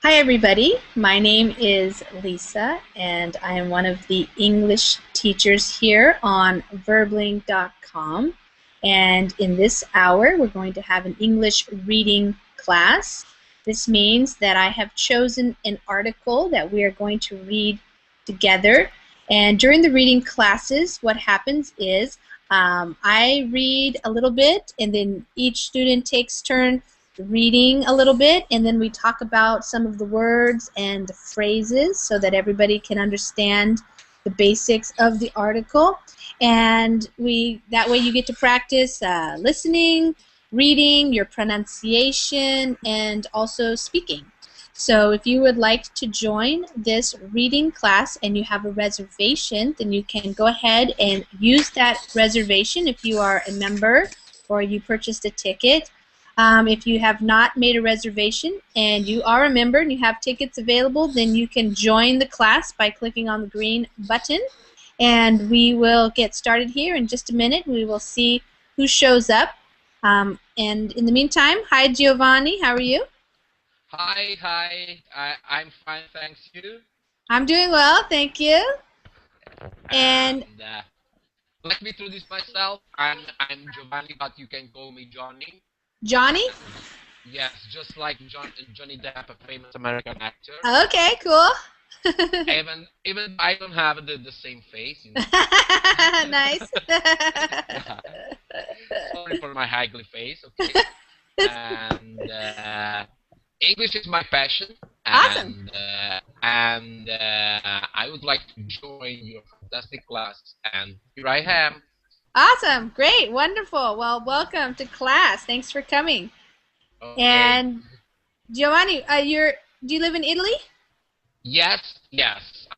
Hi everybody, my name is Lisa and I am one of the English teachers here on Verbling.com, and in this hour we're going to have an English reading class. This means that I have chosen an article that we are going to read together, and during the reading classes what happens is I read a little bit and then each student takes turn reading a little bit, and then we talk about some of the words and the phrases so that everybody can understand the basics of the article. And that way you get to practice listening, reading, your pronunciation, and also speaking. So if you would like to join this reading class and you have a reservation, then you can go ahead and use that reservation if you are a member or you purchased a ticket. If you have not made a reservation and you are a member and you have tickets available, then you can join the class by clicking on the green button. And we will get started here in just a minute. We will see who shows up. And in the meantime, hi Giovanni, how are you? Hi. I'm fine, thanks you. I'm doing well, thank you. And And let me introduce myself. I'm Giovanni, but you can call me Johnny. Johnny? Yes, just like Johnny Depp, a famous American actor. Okay, cool. Even I don't have the same face. Nice. Yeah. Sorry for my ugly face. Okay. And English is my passion, Awesome. and I would like to join your fantastic class, and here I am. Awesome. Great. Wonderful. Well, welcome to class. Thanks for coming. Okay. And Giovanni, do you live in Italy? Yes.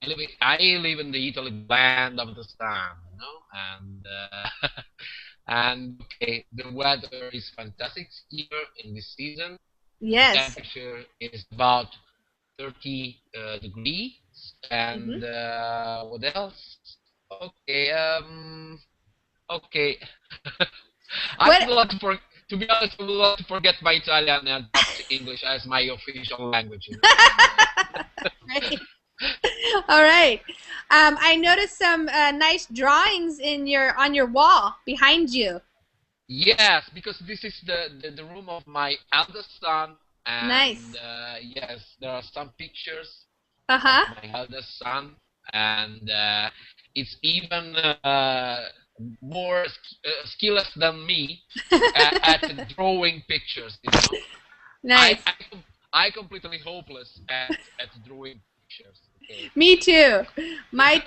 I live in the Italy land of the sun, and and okay, the weather is fantastic here in this season. The Yes. temperature is about 30 degrees, Hmm. and what else? Okay, okay. I What? would love to to be honest, I would love to forget my Italian and adopt English as my official language. Great. All right. I noticed some nice drawings in your on your wall behind you. Yes, because this is the room of my eldest son, and Nice. yes, there are some pictures of Uh-huh. my eldest son, and it's even more skilless than me at drawing pictures. I, Nice. I I completely hopeless at drawing pictures. Okay. Me too. My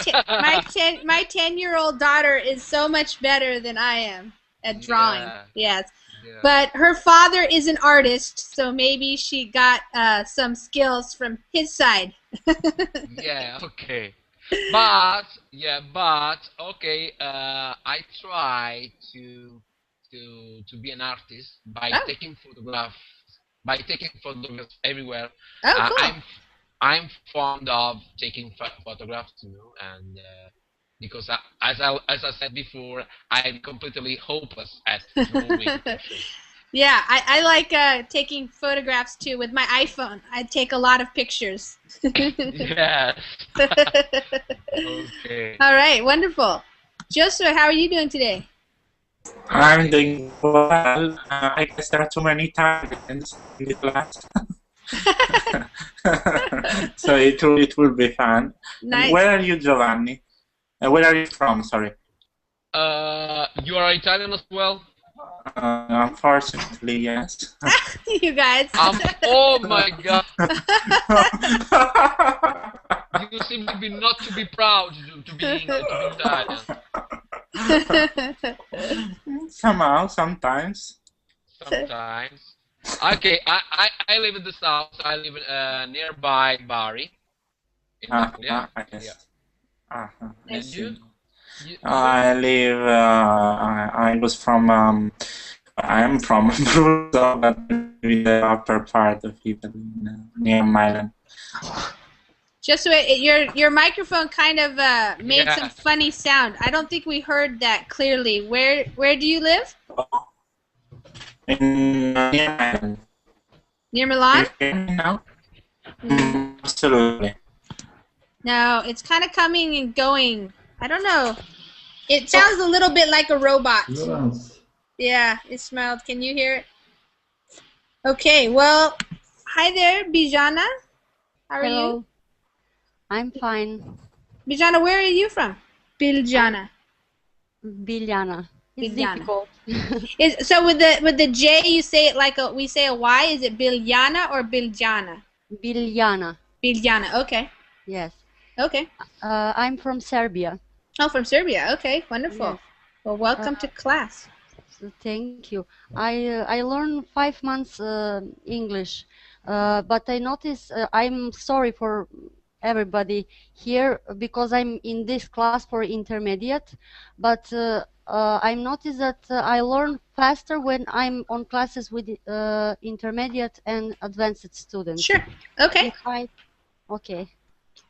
10-year-old daughter is so much better than I am at drawing. Yeah, Yes. yeah, But her father is an artist, so maybe she got some skills from his side. yeah. Okay. But okay. I try to be an artist Oh, by taking photographs everywhere. oh, Uh, cool. I'm I'm fond of taking photographs, and because as I said before, I'm completely hopeless at drawing pictures. Yeah, I like taking photographs too with my iPhone. I take a lot of pictures. Yes. All Okay. right, wonderful. Joshua, how are you doing today? I'm doing well. I guess there are too many targets in the class. So it will be fun. And Nice. where are you, Giovanni? Where are you from? Sorry. You are Italian as well? Unfortunately, yes. You guys. Oh my God! You seem to be not to be proud to be Italian. Somehow, sometimes. Sometimes. Okay, I live in the south. I live nearby Bari in Italy. I Yeah. guess. I And Nice. you? see. You? I live. I was from. I am from Abruzzo, but in the upper part of Italy, near Milan. Joshua, your microphone kind of made some Yes. funny sound. I don't think we heard that clearly. Where do you live? In near Milan. Near Do Milan? you hear me now? Absolutely. No, it's kind of coming and going. I don't know. It sounds a little bit like a robot. Yeah, it smelled. Can you hear it? Okay, well, hi there, Bijana. How are Hello. you? I'm fine. Bijana, where are you from? Biljana. Biljana. It's Biljana. difficult. So with the J, you say it like we say a Y. Is it Biljana or Biljana? Biljana. Biljana. Okay. Yes. Okay. I'm from Serbia. Oh, from Serbia. Okay, wonderful. Yes. Well, welcome to class. Thank you. I learned 5 months English, but I notice I'm sorry for everybody here because I'm in this class for intermediate, but I noticed that I learn faster when I'm on classes with intermediate and advanced students. Sure. Okay. Okay.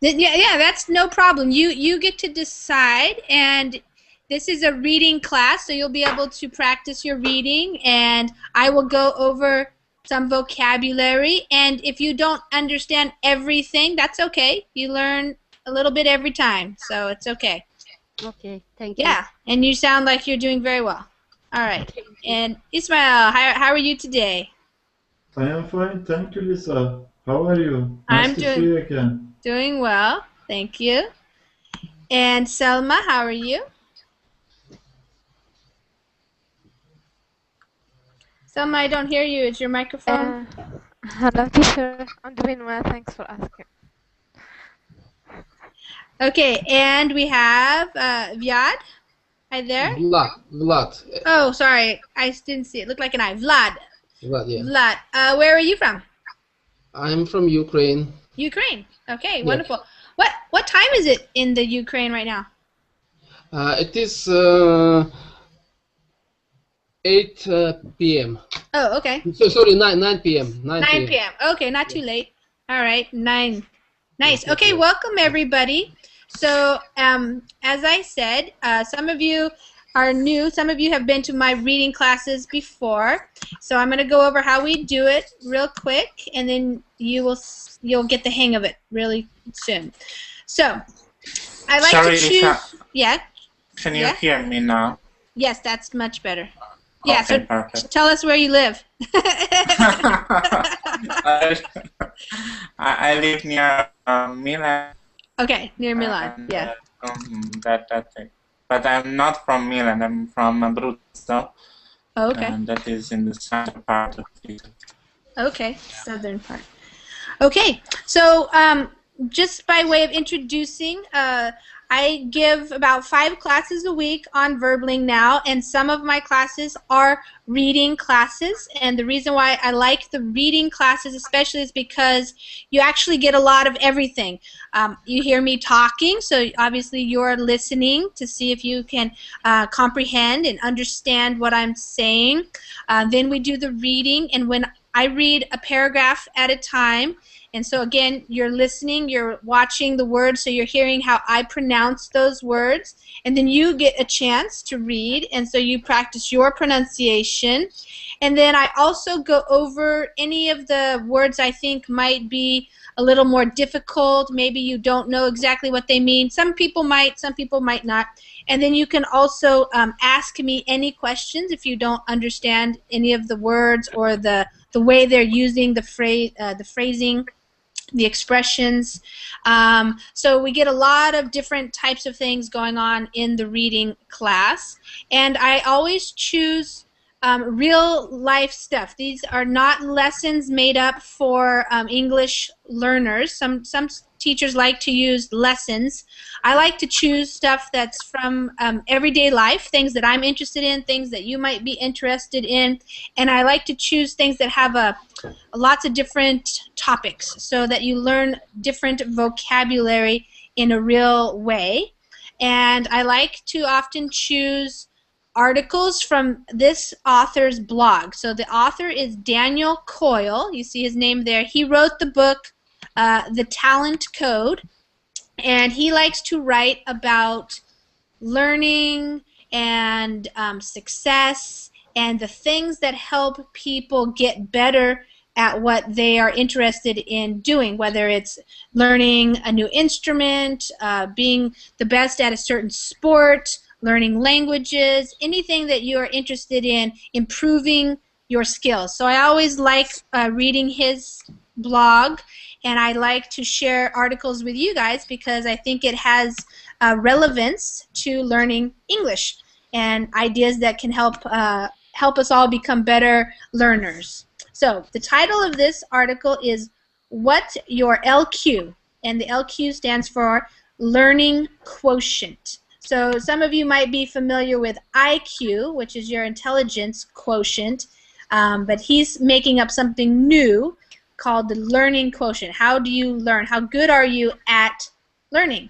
Yeah, that's no problem. You get to decide, and this is a reading class, so you'll be able to practice your reading, and I will go over some vocabulary, and if you don't understand everything, that's okay. You learn a little bit every time, so it's okay. Okay, thank you. Yeah, and you sound like you're doing very well. All right. And Ismail, how are you today? I am fine, thank you, Lisa. How are you? Nice to see you again. Doing well, thank you. And Selma, how are you? Selma, I don't hear you. Is your microphone? Hello, teacher. I'm doing well. Thanks for asking. Okay, and we have Vyad. Hi there. Vlad. Oh, sorry. I didn't see it. Looked like an I. Vlad. Vlad, yeah. Vlad. Where are you from? I'm from Ukraine. Ukraine. Okay, Yeah. wonderful. What time is it in the Ukraine right now? It is 8 p.m. Oh, okay. So, sorry, 9 p.m. 9 p.m. Okay, not too late. All right, 9. Nice. Okay, welcome everybody. So, as I said, some of you are new. Some of you have been to my reading classes before. So I'm going to go over how we do it real quick, and then you'll get the hang of it really soon. So, I like to choose. Lisa. Yeah. Can you hear me now? Yes, that's much better. Yeah, okay, so perfect. tell us where you live. I live near Milan. Okay, near Milan. Yeah. That's it. But I'm not from Milan. I'm from Abruzzo. Oh, okay. And that is in the southern part of Italy. Okay, southern part. Okay, so just by way of introducing, I give about 5 classes a week on Verbling now, and some of my classes are reading classes. And the reason why I like the reading classes especially is because you actually get a lot of everything. You hear me talking, so obviously you're listening to see if you can comprehend and understand what I'm saying. Then we do the reading, and when I read a paragraph at a time, and so again, you're listening, you're watching the words, so you're hearing how I pronounce those words, and then you get a chance to read, and so you practice your pronunciation. And then I also go over any of the words I think might be a little more difficult. Maybe you don't know exactly what they mean. Some people might not. And then you can also ask me any questions if you don't understand any of the words or the way they're using the phrasing, the expressions. So we get a lot of different types of things going on in the reading class. And I always choose real life stuff. These are not lessons made up for English learners. Some teachers like to use lessons. I like to choose stuff that's from everyday life, things that I'm interested in, things that you might be interested in, and I like to choose things that have lots of different topics so that you learn different vocabulary in a real way. And I like to often choose articles from this author's blog. So the author is Daniel Coyle. You see his name there. He wrote the book The Talent Code, and he likes to write about learning and success and the things that help people get better at what they are interested in doing, whether it's learning a new instrument, being the best at a certain sport, learning languages, anything that you are interested in improving your skills. So I always like reading his blog, and I like to share articles with you guys because I think it has relevance to learning English and ideas that can help us all become better learners. So the title of this article is What Your LQ, and the LQ stands for Learning Quotient. So some of you might be familiar with IQ, which is your intelligence quotient, but he's making up something new called the learning quotient. How do you learn? How good are you at learning?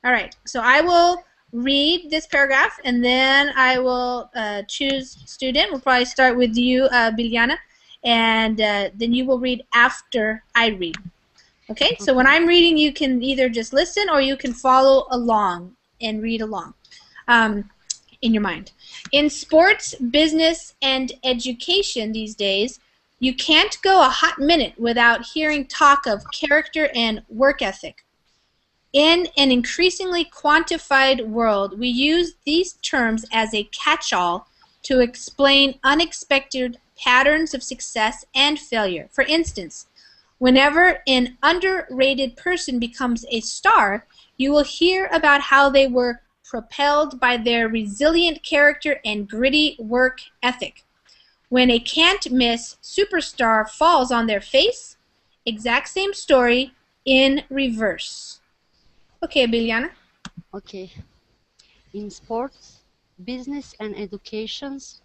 All right, so I will read this paragraph, and then I will choose student. We'll probably start with you, Biljana, and then you will read after I read. Okay, so when I'm reading, you can either just listen or you can follow along and read along in your mind. In sports, business, and education these days, you can't go a hot minute without hearing talk of character and work ethic. In an increasingly quantified world, we use these terms as a catch-all to explain unexpected patterns of success and failure. For instance, whenever an underrated person becomes a star, you will hear about how they were propelled by their resilient character and gritty work ethic. When a can't-miss superstar falls on their face, exact same story in reverse. Okay, Biljana. Okay. In sports, business, and educations,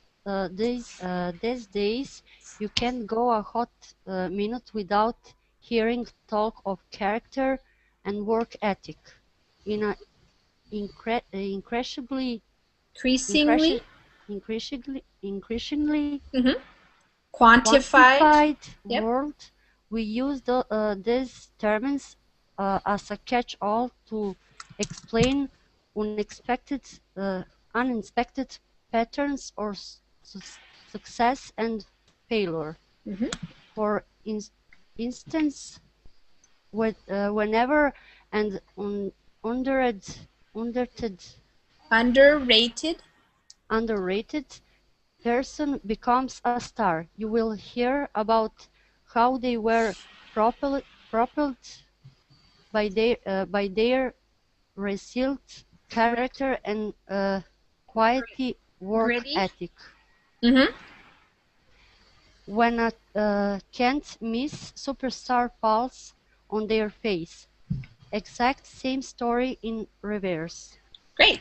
these days, you can't go a hot minute without hearing talk of character and work ethic. In an increasingly Quantified. Yep. world, we use these terms as a catch-all to explain unexpected patterns or success and failure. For instance, whenever an underrated person becomes a star, you will hear about how they were propelled by their resilient character and quality work ethic. When a can't-miss superstar falls on their face, exact same story in reverse. Great.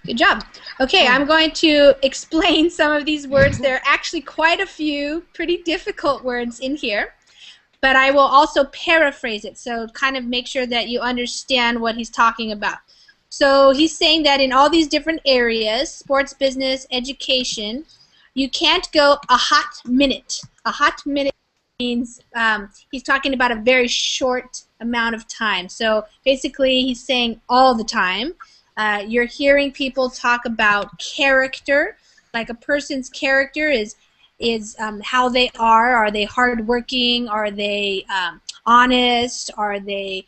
Good job. Okay, I'm going to explain some of these words. There are actually quite a few pretty difficult words in here, but I will also paraphrase it, so kind of make sure that you understand what he's talking about. So he's saying that in all these different areas, sports, business, education, you can't go a hot minute. A hot minute means he's talking about a very short amount of time. So basically he's saying all the time. You're hearing people talk about character, like a person's character is how they are. Are they hardworking? Are they honest? Are they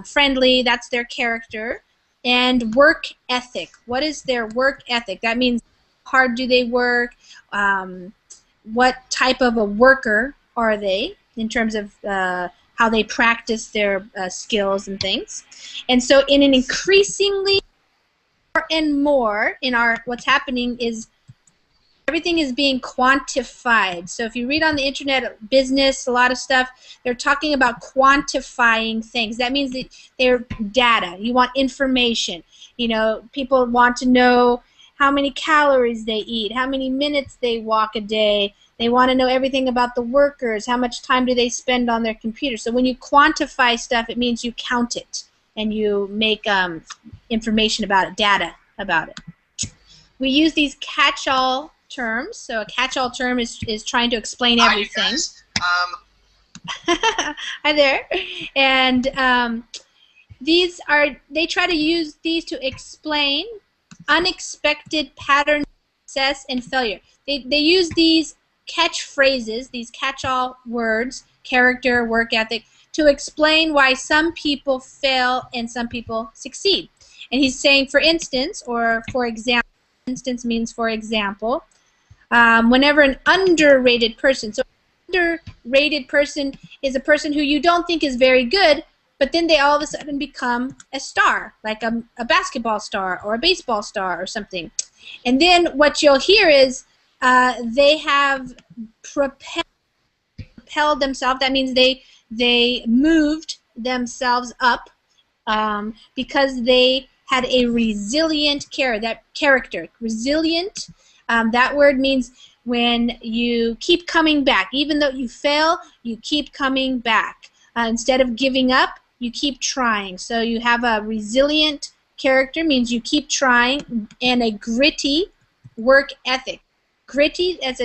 friendly? That's their character. And work ethic. What is their work ethic? That means how hard do they work? What type of a worker are they in terms of how they practice their skills and things? And so in an increasingly more and more in our what's happening is everything is being quantified. So if you read on the internet, business, a lot of stuff, they're talking about quantifying things. That means that they're data. You want information. You know, people want to know how many calories they eat, how many minutes they walk a day. They want to know everything about the workers, how much time do they spend on their computer. So when you quantify stuff, it means you count it and you make information about it, data about it. We use these catch-all terms. So a catch-all term is trying to explain everything. Hi there. And they try to use these to explain unexpected patterns of success and failure. They use these catchphrases, these catch-all words, character, work ethic, to explain why some people fail and some people succeed. And he's saying, for instance, or for example, instance means for example, whenever an underrated person, so an underrated person is a person who you don't think is very good, but then they all of a sudden become a star, like a basketball star or a baseball star or something. And then what you'll hear is they have propelled themselves. That means they moved themselves up because they had a resilient character. Resilient, that word means when you keep coming back. Even though you fail, you keep coming back. Instead of giving up, you keep trying. So you have a resilient character, means you keep trying, and a gritty work ethic. Gritty, that's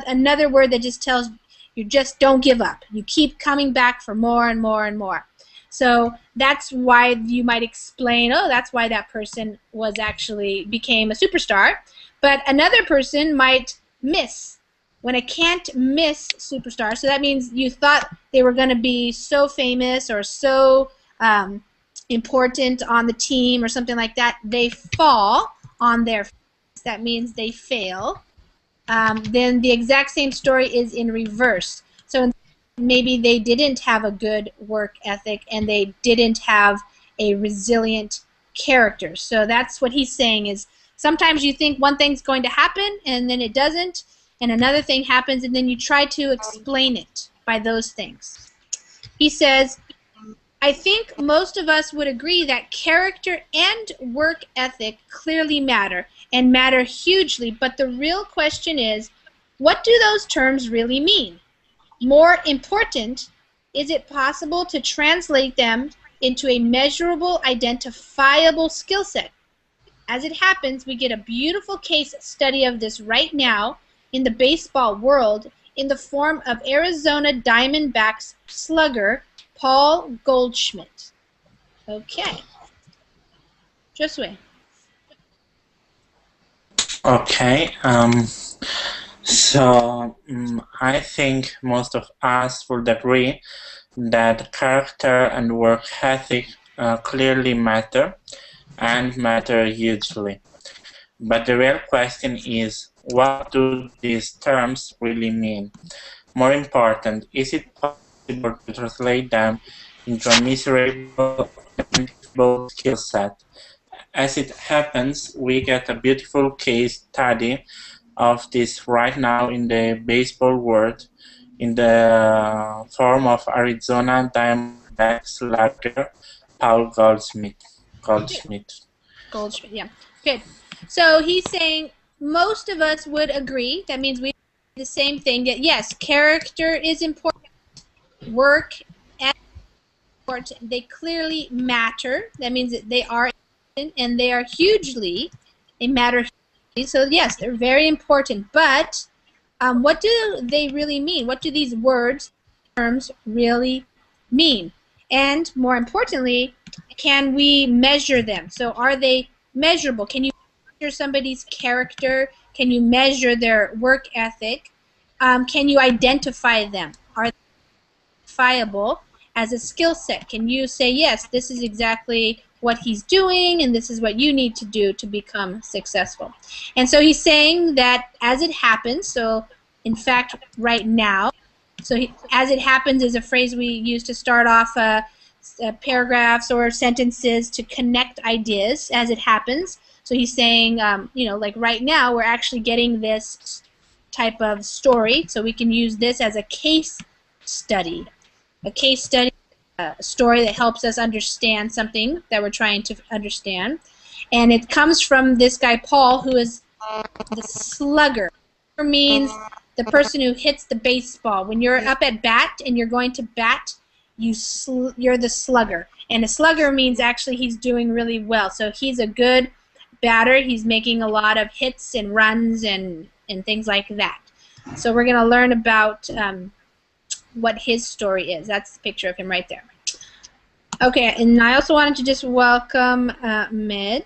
another word that just tells you just don't give up. You keep coming back for more and more and more. So that's why you might explain, oh, that's why that person became a superstar. But another person might miss. When a can't miss superstar, so that means you thought they were going to be so famous or so important on the team or something like that, they fall on their face. That means they fail. Then the exact same story is in reverse. So maybe they didn't have a good work ethic and they didn't have a resilient character. So that's what he's saying is sometimes you think one thing's going to happen and then it doesn't, and another thing happens and then you try to explain it by those things. He says, I think most of us would agree that character and work ethic clearly matter and matter hugely, but the real question is, what do those terms really mean? More important, is it possible to translate them into a measurable, identifiable skill set? As it happens, we get a beautiful case study of this right now in the baseball world in the form of Arizona Diamondbacks slugger Paul Goldschmidt. Okay. Josue. Okay. I think most of us would agree that character and work ethic clearly matter and matter hugely. But the real question is, what do these terms really mean? More important, is it possible to translate them into a measurable skill set? As it happens, we get a beautiful case study of this right now in the baseball world in the form of Arizona Diamondback slugger Paul Goldschmidt, yeah. Good. So he's saying most of us would agree. That means we do the same thing. That yes, character is important. Work and important. They clearly matter. That means that they are important and they are hugely. They matter hugely. So yes, they're very important. But what do they really mean? What do these words, terms, really mean? And more importantly, can we measure them? So are they measurable? Can you measure somebody's character? Can you measure their work ethic? Can you identify them? Are they identifiable as a skill set? Can you say, yes, this is exactly what he's doing and this is what you need to do to become successful? And so he's saying that as it happens, so in fact right now, so as it happens is a phrase we use to start off paragraphs or sentences to connect ideas as it happens. So he's saying, like right now we're actually getting this type of story, so we can use this as a case study. A case study, a story that helps us understand something that we're trying to understand. And it comes from this guy Paul, who is the slugger. Slugger means the person who hits the baseball. When you're up at bat and you're going to bat, you're the slugger. And a slugger means actually he's doing really well. So he's a good batter. He's making a lot of hits and runs and things like that. So we're going to learn about what his story is. That's the picture of him right there. Okay, and I also wanted to just welcome Med.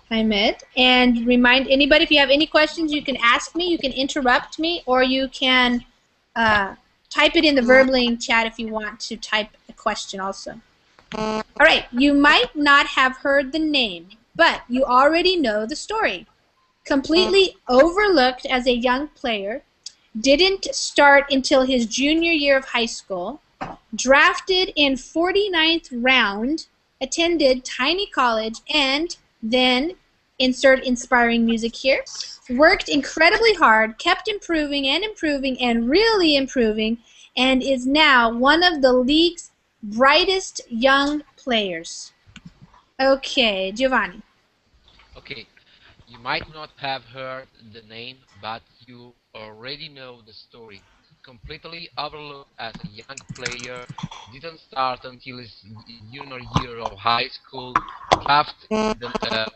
Hi, Mit. And remind anybody, if you have any questions, you can ask me, you can interrupt me, or you can type it in the Verbling chat if you want to type a question also. All right, you might not have heard the name, but you already know the story. Completely overlooked as a young player, didn't start until his junior year of high school, drafted in 49th round, attended Tiny College, and then insert inspiring music here, worked incredibly hard, kept improving and really improving, and is now one of the league's brightest young players. Okay, Giovanni. Okay, you might not have heard the name, but you already know the story. Completely overlooked as a young player, didn't start until his junior year of high school, drafted in the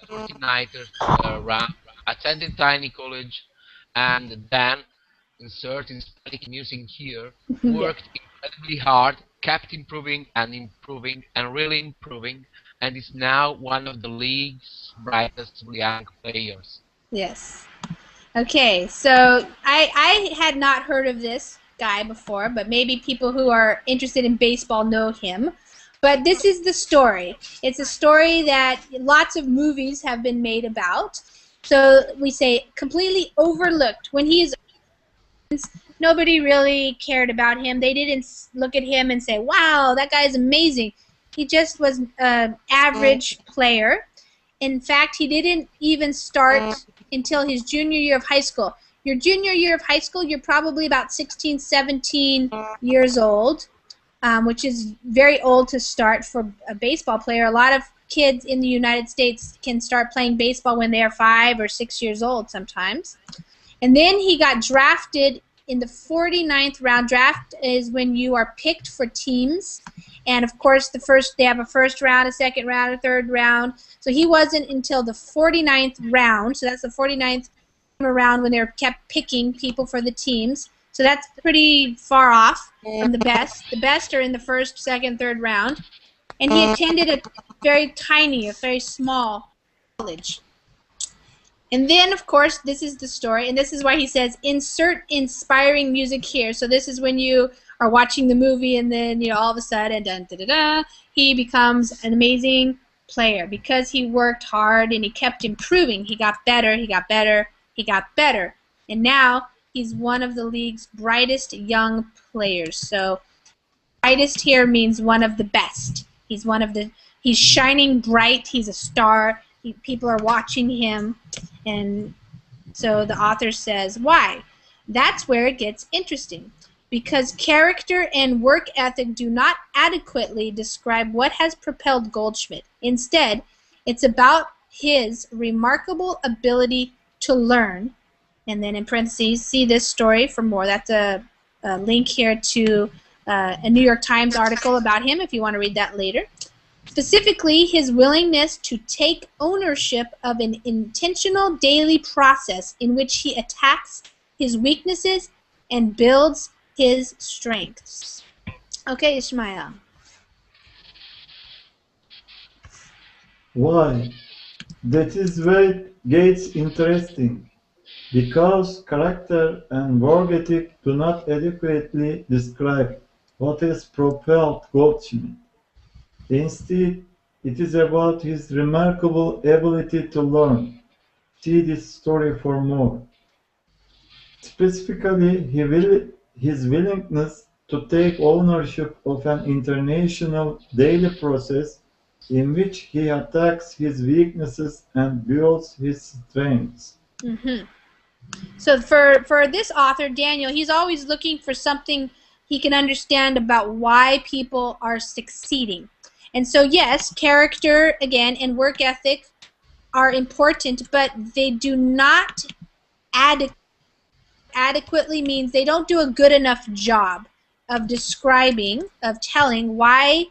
49th round, attended Tiny College, and then, insert Hispanic music here, Yeah. worked incredibly hard, kept improving and really improving, and is now one of the league's brightest young players. Yes. Okay, so I had not heard of this guy before, but maybe people who are interested in baseball know him. But this is the story. It's a story that lots of movies have been made about. So we say completely overlooked. When he's nobody really cared about him. They didn't look at him and say, wow, that guy's amazing. He just was an average player. In fact, he didn't even start until his junior year of high school. Your junior year of high school, you're probably about 16, 17 years old, which is very old to start for a baseball player. A lot of kids in the United States can start playing baseball when they are 5 or 6 years old sometimes. And then he got drafted in the 49th round. Draft is when you are picked for teams. And of course, they have a first round, a second round, a third round. So he wasn't until the 49th round. So that's the 49th round when they were kept picking people for the teams. So that's pretty far off from the best. The best are in the first, second, third round. And he attended a very small college. And then, of course, this is the story, and this is why he says, insert inspiring music here. So this is when you are watching the movie, and then, all of a sudden, dun, da, da, da, he becomes an amazing player because he worked hard and he kept improving. He got better, he got better, he got better. And now he's one of the league's brightest young players. So brightest here means one of the best. He's shining bright, he's a star. People are watching him, and so the author says, why? That's where it gets interesting, because character and work ethic do not adequately describe what has propelled Goldschmidt. Instead, it's about his remarkable ability to learn, and then in parentheses, see this story for more. That's a link here to a New York Times article about him if you want to read that later. Specifically, his willingness to take ownership of an intentional daily process in which he attacks his weaknesses and builds his strengths. Okay, Ishmael. Why? That is where it gets interesting. Because character and work ethic do not adequately describe what has propelled Goldschmidt. Instead, it is about his remarkable ability to learn. See this story for more. Specifically, his willingness to take ownership of an international daily process in which he attacks his weaknesses and builds his strengths. Mm-hmm. So for this author, Daniel, he's always looking for something he can understand about why people are succeeding. And so, yes, character, again, and work ethic are important, but they do not adequately means they don't do a good enough job of describing, of telling why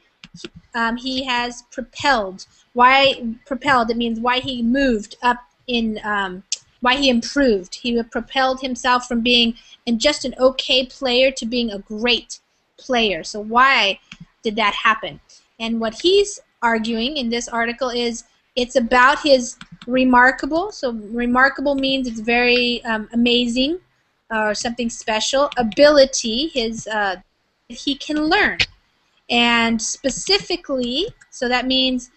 he has propelled. Why propelled? It means why he moved up in, why he improved. He propelled himself from being just an okay player to being a great player. So why did that happen? And what he's arguing in this article is It's about his remarkable. So remarkable means it's very amazing or something special. Ability, his he can learn. And specifically, so that means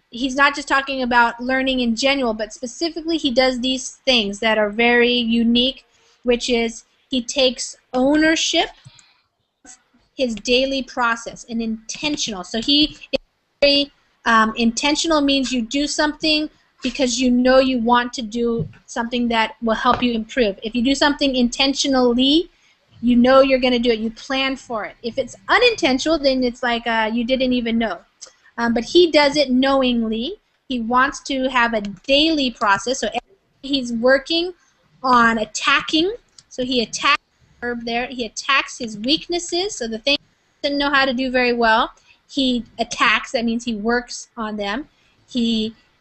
he's not just talking about learning in general, but specifically he does these things that are very unique, which is he takes ownership of his daily process and intentional. So he is very intentional, means you do something because you know you want to do something that will help you improve. If you do something intentionally, you know you're going to do it. You plan for it. If it's unintentional, then it's like you didn't even know. But he does it knowingly. He wants to have a daily process. So he's working on attacking. So he attacks the verb there. He attacks his weaknesses. So the thing he doesn't know how to do very well, he attacks. That means he works on them.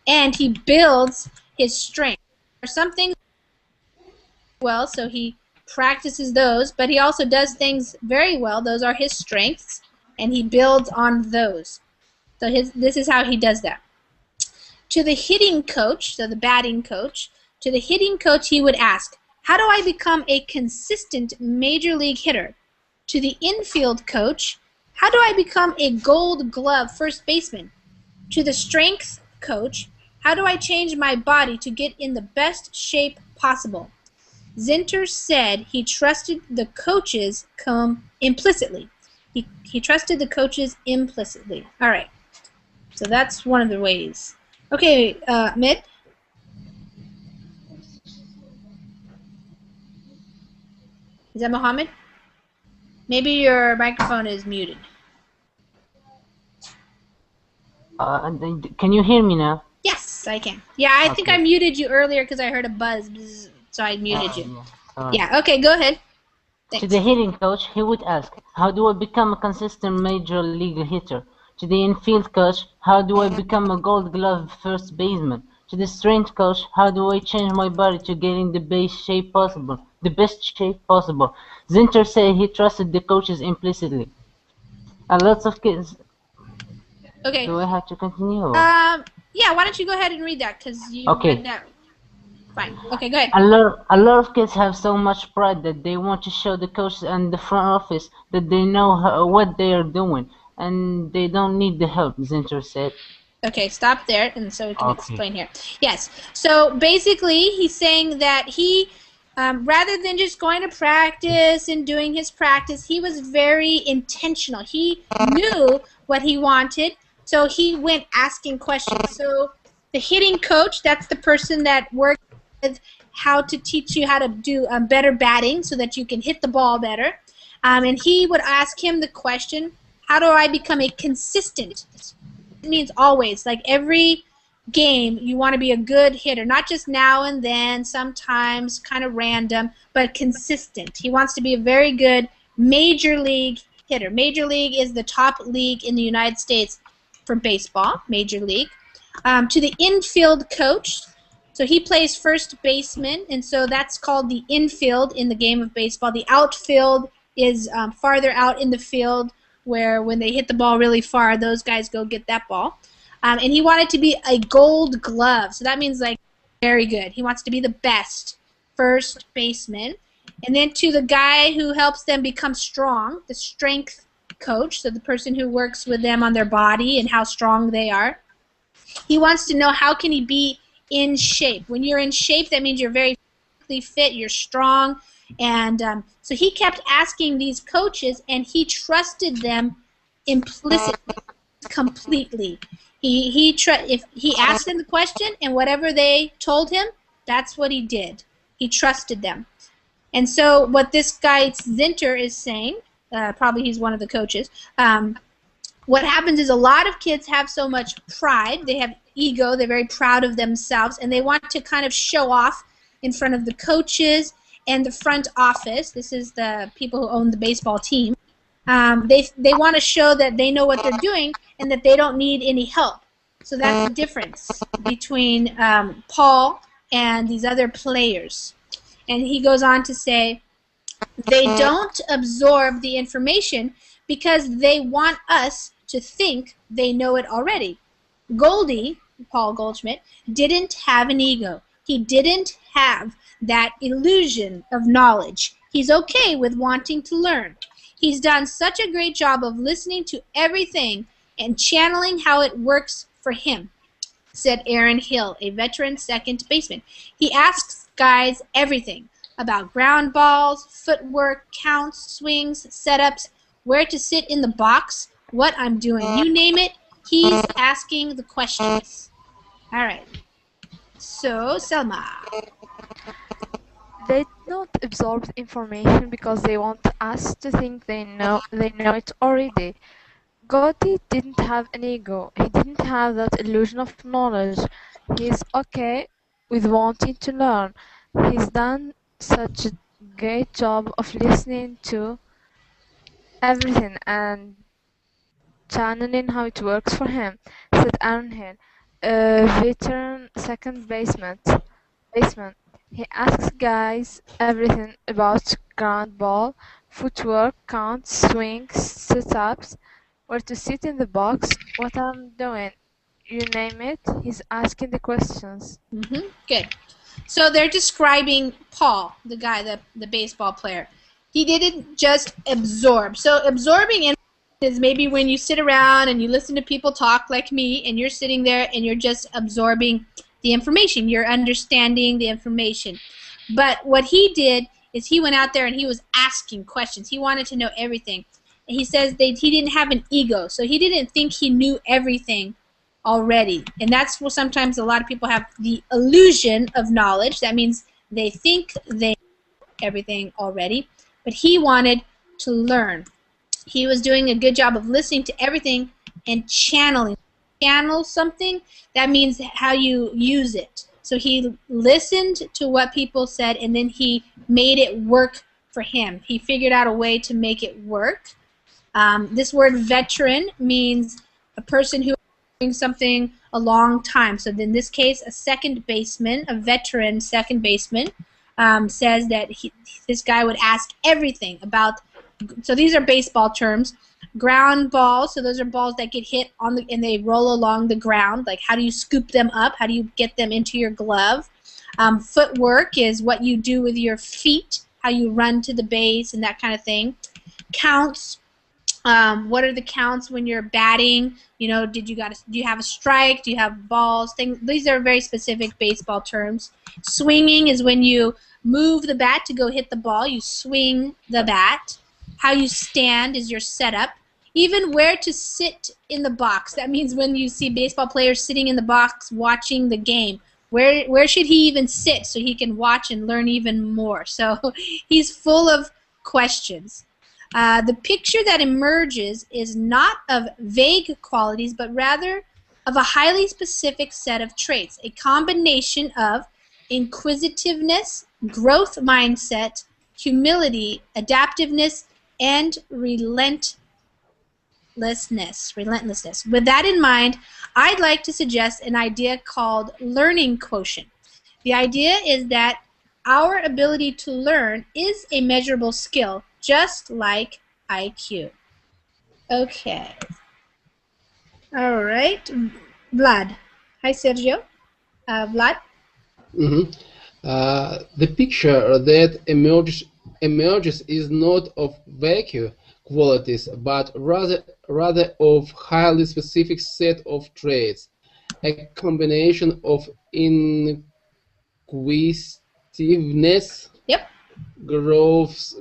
And he builds his strength. There are some things well, so he practices those, but he also does things very well. Those are his strengths, and he builds on those. So this is how he does that. To the hitting coach, so the batting coach, to the hitting coach he would ask, how do I become a consistent major league hitter? To the infield coach, how do I become a gold glove first baseman? To the strength coach, how do I change my body to get in the best shape possible? Zinter said he trusted the coaches implicitly. He trusted the coaches implicitly. All right. So that's one of the ways. Okay, Mid? Is that Mohammed? Maybe your microphone is muted. Can you hear me now? Yes, I can. Yeah, I think I muted you earlier because I heard a buzz, so I muted you. Yeah, okay, go ahead. Thanks. To the hitting coach, he would ask, how do I become a consistent major league hitter? To the infield coach, how do I become a gold glove first baseman? To the strength coach, how do I change my body to get in the best shape possible? Zinter said he trusted the coaches implicitly. And lots of kids. Okay. Do I have to continue? Yeah, why don't you go ahead and read that, because you read that. Fine. Okay, go ahead. A lot of kids have so much pride that they want to show the coaches and the front office that they know what they are doing, and they don't need the help, Zinter said. Okay, stop there, and so we can explain here. Yes, so basically he's saying that he, rather than just going to practice and doing his practice, he was very intentional. He knew what he wanted, so he went asking questions. So the hitting coach, that's the person that works with how to teach you how to do better batting so that you can hit the ball better. And he would ask him the question, how do I become a consistent? It means always, like every game you want to be a good hitter, not just now and then, sometimes kind of random, but consistent. He wants to be a very good major league hitter. Major league is the top league in the United States for baseball, major league. To the infield coach, so he plays first baseman, and so that's called the infield in the game of baseball. The outfield is farther out in the field, where when they hit the ball really far, those guys go get that ball. And he wanted to be a gold glove, so that means like very good. He wants to be the best first baseman. And then to the guy who helps them become strong, the strength coach, so the person who works with them on their body and how strong they are. He wants to know how can he be in shape. When you're in shape, that means you're very physically fit, you're strong. And so he kept asking these coaches, and he trusted them implicitly, completely. If he asked them the question, and whatever they told him, that's what he did. He trusted them. And so what this guy Zinter is saying, probably he's one of the coaches, what happens is a lot of kids have so much pride, they have ego, they're very proud of themselves, and they want to kind of show off in front of the coaches and the front office. This is the people who own the baseball team. They want to show that they know what they're doing and that they don't need any help. So that's the difference between Paul and these other players. And he goes on to say, they don't absorb the information because they want us to think they know it already. Goldie, Paul Goldschmidt, didn't have an ego. He didn't have that illusion of knowledge. He's okay with wanting to learn. He's done such a great job of listening to everything and channeling how it works for him, said Aaron Hill, a veteran second baseman. He asks guys everything about ground balls, footwork, counts, swings, setups, where to sit in the box, what I'm doing. You name it, he's asking the questions. All right. So, Selma. They don't absorb information because they want us to think they know it already. Gotti didn't have an ego. He didn't have that illusion of knowledge. He's okay with wanting to learn. He's done such a great job of listening to everything and channeling how it works for him, said Aaron Hill, a veteran second baseman. He asks guys everything about ground ball, footwork, counts, swings, setups, where to sit in the box, what I'm doing. You name it, he's asking the questions. Good. So they're describing Paul, the guy, the baseball player. He didn't just absorb. So absorbing information is maybe when you sit around and you listen to people talk like me, and you're sitting there and you're just absorbing the information. You're understanding the information. But what he did is he went out there and he was asking questions. He wanted to know everything. And he says that he didn't have an ego, so he didn't think he knew everything already. And that's what sometimes a lot of people have, the illusion of knowledge. That means they think they know everything already, but he wanted to learn. He was doing a good job of listening to everything and channeling. Channel something, that means how you use it. So he listened to what people said and then he made it work for him. He figured out a way to make it work. This word veteran means a person who doing something a long time. So in this case, a second baseman, a veteran second baseman, says that this guy would ask everything about. So these are baseball terms. Ground balls, so those are balls that get hit on and they roll along the ground. Like, how do you scoop them up? How do you get them into your glove? Footwork is what you do with your feet, how you run to the base and that kind of thing. Counts. What are the counts when you're batting? You know, do you have a strike? Do you have balls? These are very specific baseball terms. Swinging is when you move the bat to go hit the ball. You swing the bat. How you stand is your setup. Even where to sit in the box. That means when you see baseball players sitting in the box watching the game, where should he even sit so he can watch and learn even more? So he's full of questions. The picture that emerges is not of vague qualities, but rather of a highly specific set of traits, a combination of inquisitiveness, growth mindset, humility, adaptiveness, and relentlessness. With that in mind, I'd like to suggest an idea called learning quotient. The idea is that our ability to learn is a measurable skill, just like IQ. Okay. All right. Vlad. Hi, Sergio. Vlad? The picture that emerges is not of vacuum qualities, but rather of highly specific set of traits, a combination of inquisitiveness, growth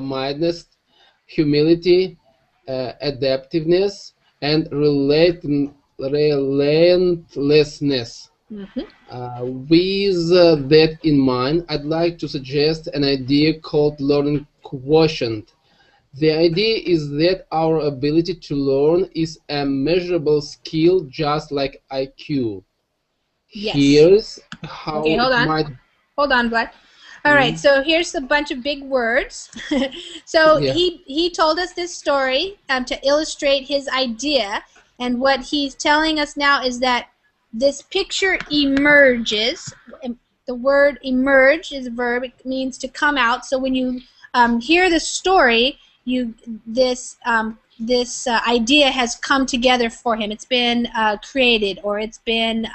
mindedness, humility, adaptiveness, and relentlessness. With that in mind, I'd like to suggest an idea called learning quotient. The idea is that our ability to learn is a measurable skill, just like IQ. Yes. Here's how okay, hold on. Hold on, Vlad. All right, so here's a bunch of big words. So he told us this story to illustrate his idea, and what he's telling us now is that this picture emerges. The word emerge is a verb. It means to come out. So when you hear the story, this idea has come together for him. It's been created, or it's been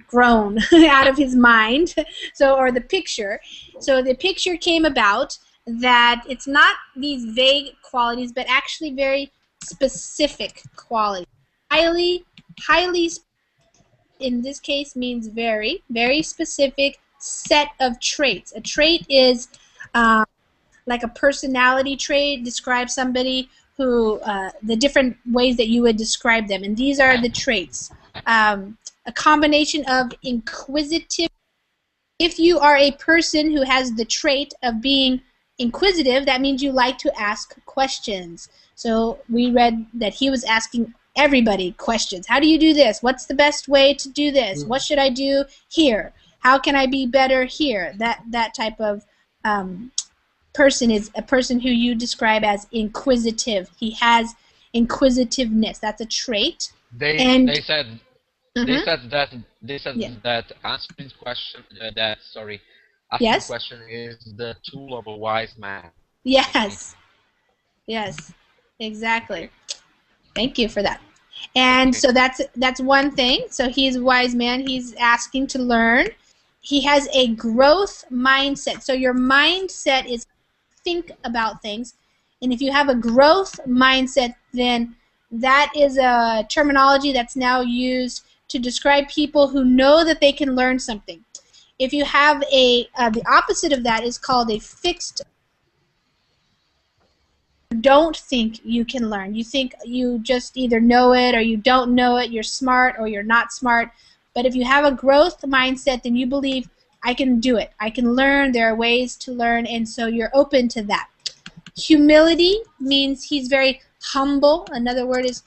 grown out of his mind. So, or the picture. So the picture came about that it's not these vague qualities, but actually very specific qualities. Highly, in this case means very, very specific set of traits. A trait is like a personality trait, describes somebody who, the different ways that you would describe them. And these are the traits. A combination of inquisitive. If you are a person who has the trait of being inquisitive, that means you like to ask questions. So we read that he was asking everybody questions. How do you do this? What's the best way to do this? What should I do here? How can I be better here? That type of person is a person who you describe as inquisitive. He has inquisitiveness. That's a trait. They said that answering question asking question is the tool of a wise man. Yes. Yes. Exactly. Thank you for that. And so that's one thing. So he's a wise man. He's asking to learn. He has a growth mindset. So your mindset is think about things. And if you have a growth mindset, then that is a terminology that's now used to describe people who know that they can learn something. If you have the opposite of that is called a fixed. You don't think you can learn. You think you just either know it or you don't know it. You're smart or you're not smart. But if you have a growth mindset, then you believe I can do it. I can learn. There are ways to learn, and so you're open to that. Humility means he's very humble. Another word is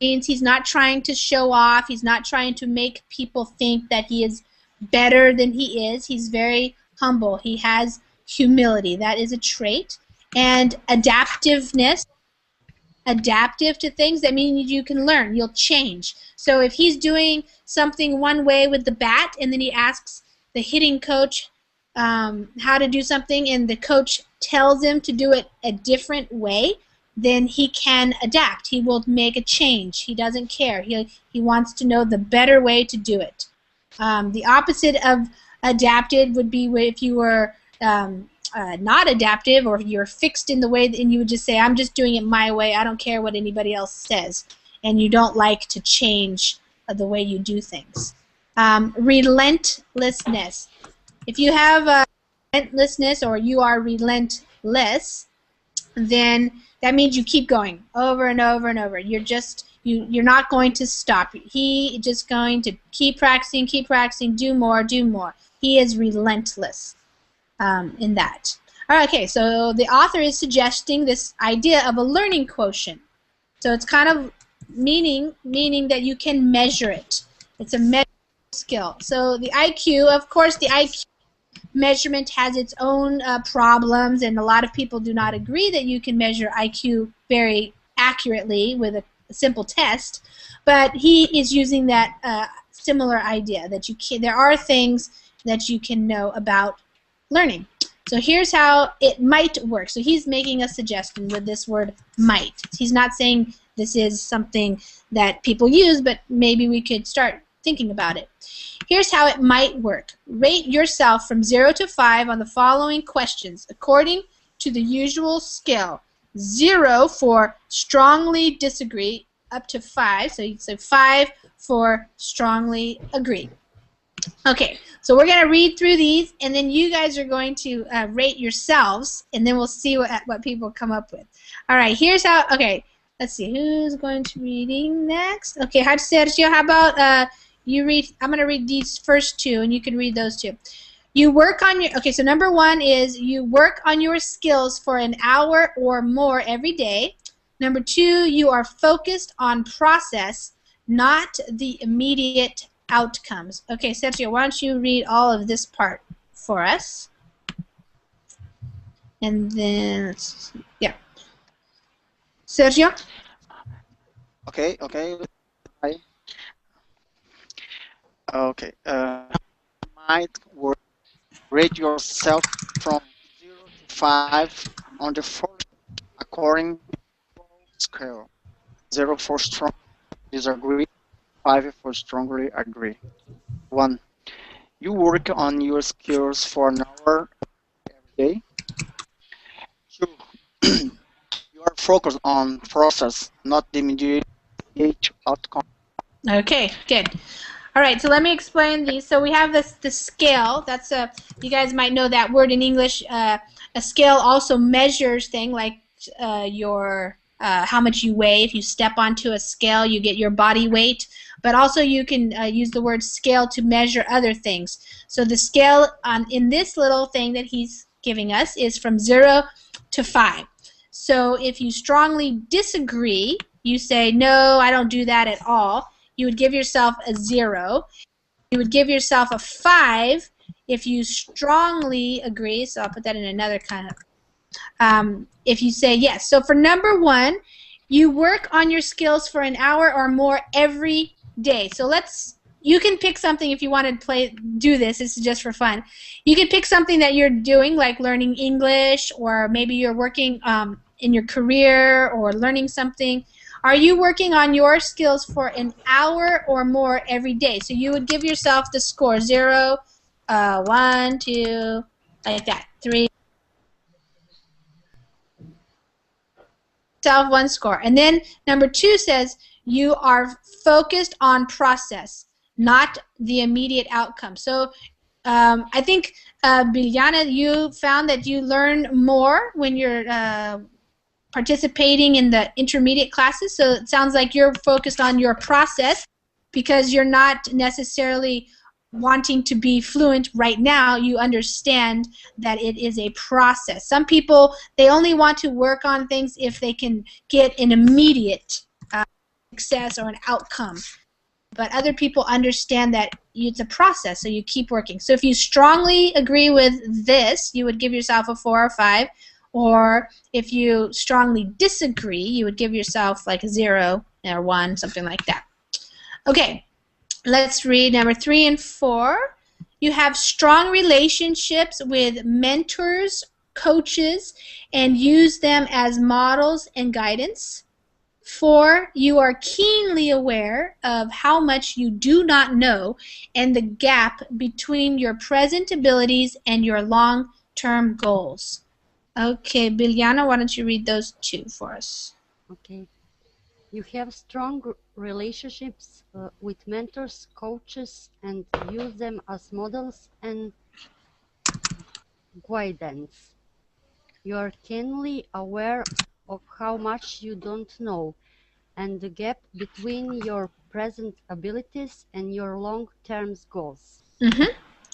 means he's not trying to show off. He's not trying to make people think that he is better than he is. He's very humble. He has humility. That is a trait. And adaptiveness. Adaptive to things, that means you can learn. You'll change. So if he's doing something one way with the bat, and then he asks the hitting coach how to do something, and the coach tells him to do it a different way, then he can adapt. He will make a change. He doesn't care. He wants to know the better way to do it. The opposite of adapted would be if you were not adaptive, or you're fixed in the way, and you would just say, I'm just doing it my way. I don't care what anybody else says. And you don't like to change the way you do things. Relentlessness. If you have relentlessness, or you are relentless, then that means you keep going over and over and over. You're not going to stop. He just going to keep practicing, do more, do more. He is relentless in that. All right, okay, so the author is suggesting this idea of a learning quotient. So it's kind of meaning that you can measure it. It's a measurable skill. So the IQ, of course, the IQ measurement has its own problems, and a lot of people do not agree that you can measure IQ very accurately with a simple test. But he is using that similar idea that there are things that you can know about learning. So here's how it might work. So he's making a suggestion with this word might. He's not saying this is something that people use, but maybe we could start thinking about it. Here's how it might work. Rate yourself from 0 to 5 on the following questions according to the usual scale. 0 for strongly disagree, up to 5. So you'd say 5 for strongly agree. Okay, so we're going to read through these, and then you guys are going to rate yourselves, and then we'll see what people come up with. All right, here's how. Okay, let's see. Who's going to reading next? Okay, Sergio, how about you read? I'm going to read these first two, and you can read those two. You work on your. Okay, so number 1 is you work on your skills for an hour or more every day. Number 2, you are focused on process, not the immediate outcomes. Okay, Sergio, why don't you read all of this part for us? And then, yeah. Sergio? Okay. Hi. Okay. Might rate yourself from 5 on the first according to scale. 0 for strong disagree, 5 for strongly agree. 1. You work on your skills for an hour every day. 2. You are focused on process, not the immediate outcome. Okay, good. All right, so let me explain these. So we have the scale. That's you guys might know that word in English. A scale also measures things like your how much you weigh. If you step onto a scale, you get your body weight. But also you can use the word scale to measure other things. So the scale in this little thing that he's giving us is from 0 to 5. So if you strongly disagree, you say, no, I don't do that at all. You would give yourself a 0. You would give yourself a 5 if you strongly agree. So I'll put that in another kind of, if you say yes. So for number 1, you work on your skills for an hour or more every day. So you can pick something if you want to do this. This is just for fun. You can pick something that you're doing, like learning English, or maybe you're working in your career or learning something. Are you working on your skills for an hour or more every day? So you would give yourself the score 0, 1, 2, like that, 3. Self 1 score. And then number 2 says you are focused on process, not the immediate outcome. So I think, Biljana, you found that you learn more when you're participating in the intermediate classes, so it sounds like you're focused on your process because you're not necessarily wanting to be fluent right now. You understand that it is a process. Some people, they only want to work on things if they can get an immediate success or an outcome. But other people understand that it's a process, so you keep working. So if you strongly agree with this, you would give yourself a 4 or 5. Or if you strongly disagree, you would give yourself like a 0 or 1, something like that. Okay, let's read number 3 and 4. You have strong relationships with mentors, coaches, and use them as models and guidance. 4, you are keenly aware of how much you do not know and the gap between your present abilities and your long-term goals. Okay, Biljana, why don't you read those 2 for us? Okay. You have strong relationships with mentors, coaches, and use them as models and guidance. You are keenly aware of how much you don't know and the gap between your present abilities and your long-term goals.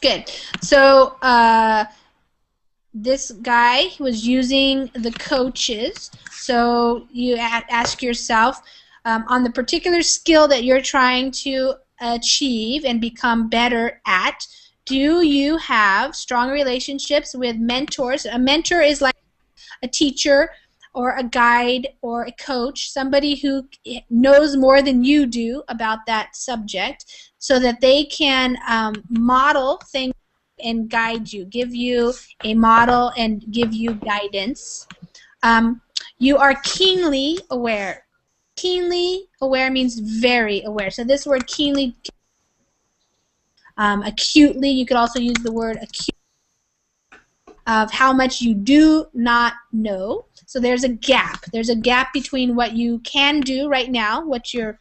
Good. So this guy was using the coaches. So you ask yourself, on the particular skill that you're trying to achieve and become better at, do you have strong relationships with mentors? A mentor is like a teacher or a guide or a coach, somebody who knows more than you do about that subject, so that they can model things and guide you, give you a model and give you guidance. You are keenly aware. Keenly aware means very aware. So this word keenly, acutely, you could also use the word acute, of how much you do not know. So there's a gap. There's a gap between what you can do right now, what your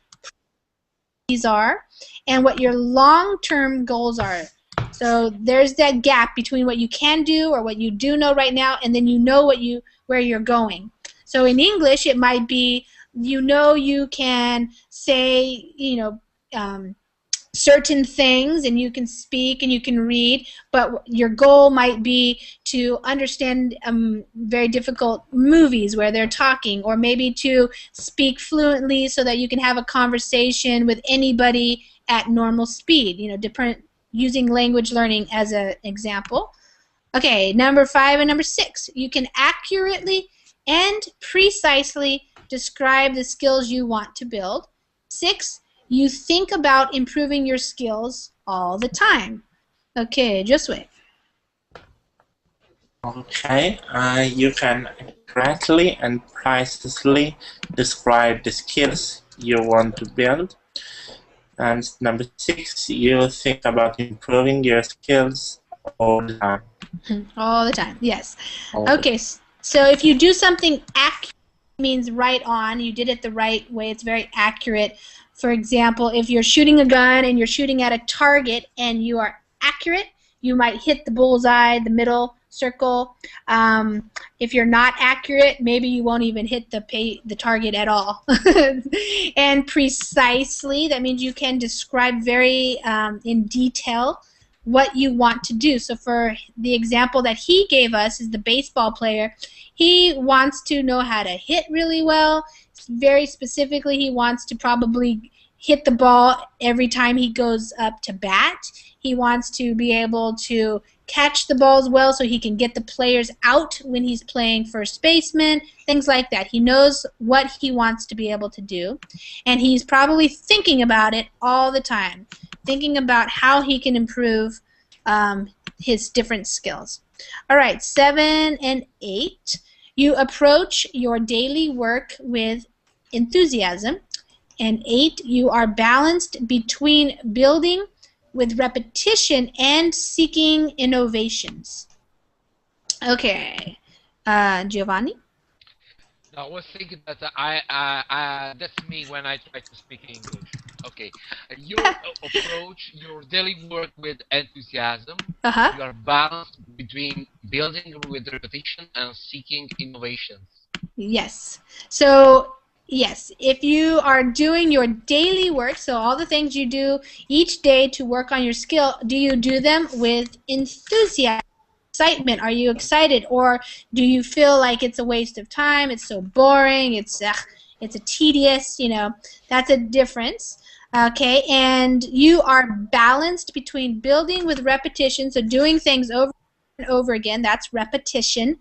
priorities are, and what your long-term goals are. So there's that gap between what you can do or what you do know right now, and then you know where you're going. So in English, it might be, you can say, certain things, and you can speak and you can read, but your goal might be to understand very difficult movies where they're talking, or maybe to speak fluently so that you can have a conversation with anybody at normal speed, different, using language learning as an example. Okay, number 5 and number 6. You can accurately and precisely describe the skills you want to build. 6, you think about improving your skills all the time. Okay, just wait. Okay, you can accurately and precisely describe the skills you want to build. And number 6, you think about improving your skills all the time. All the time, yes. All the Okay, so if you do something accurate, means right on, you did it the right way, it's very accurate. For example, if you're shooting a gun and you're shooting at a target and you are accurate, you might hit the bullseye, the middle circle. If you're not accurate, maybe you won't even hit the target at all. And precisely, that means you can describe very in detail what you want to do. So for the example that he gave us is the baseball player. He wants to know how to hit really well. Very specifically, he wants to probably hit the ball every time he goes up to bat. He wants to be able to catch the balls well so he can get the players out when he's playing first baseman, things like that. He knows what he wants to be able to do, and he's probably thinking about it all the time, thinking about how he can improve his different skills. All right, 7 and 8. You approach your daily work with enthusiasm. And 8, you are balanced between building with repetition and seeking innovations. Okay, Giovanni? I was thinking that that's me when I try to speak English. Okay, you approach your daily work with enthusiasm. Uh-huh. You are balanced between building with repetition and seeking innovations. Yes. So, yes, if you are doing your daily work, so all the things you do each day to work on your skill, do you do them with enthusiasm? Excitement? Are you excited, or do you feel like it's a waste of time? It's so boring. It's a tedious. That's a difference. Okay, and you are balanced between building with repetition, so doing things over and over again. That's repetition,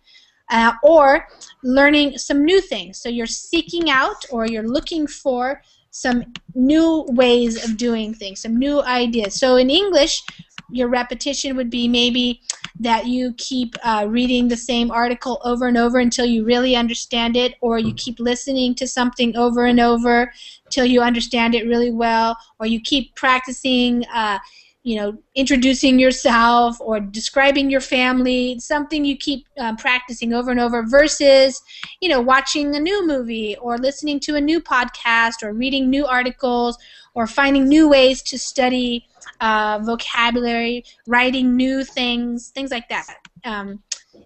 or learning some new things. So you're seeking out, or you're looking for some new ways of doing things, some new ideas. So in English, your repetition would be maybe that you keep reading the same article over and over until you really understand it, or you keep listening to something over and over till you understand it really well, or you keep practicing introducing yourself or describing your family, something you keep practicing over and over, versus watching a new movie or listening to a new podcast or reading new articles or finding new ways to study vocabulary, writing new things like that.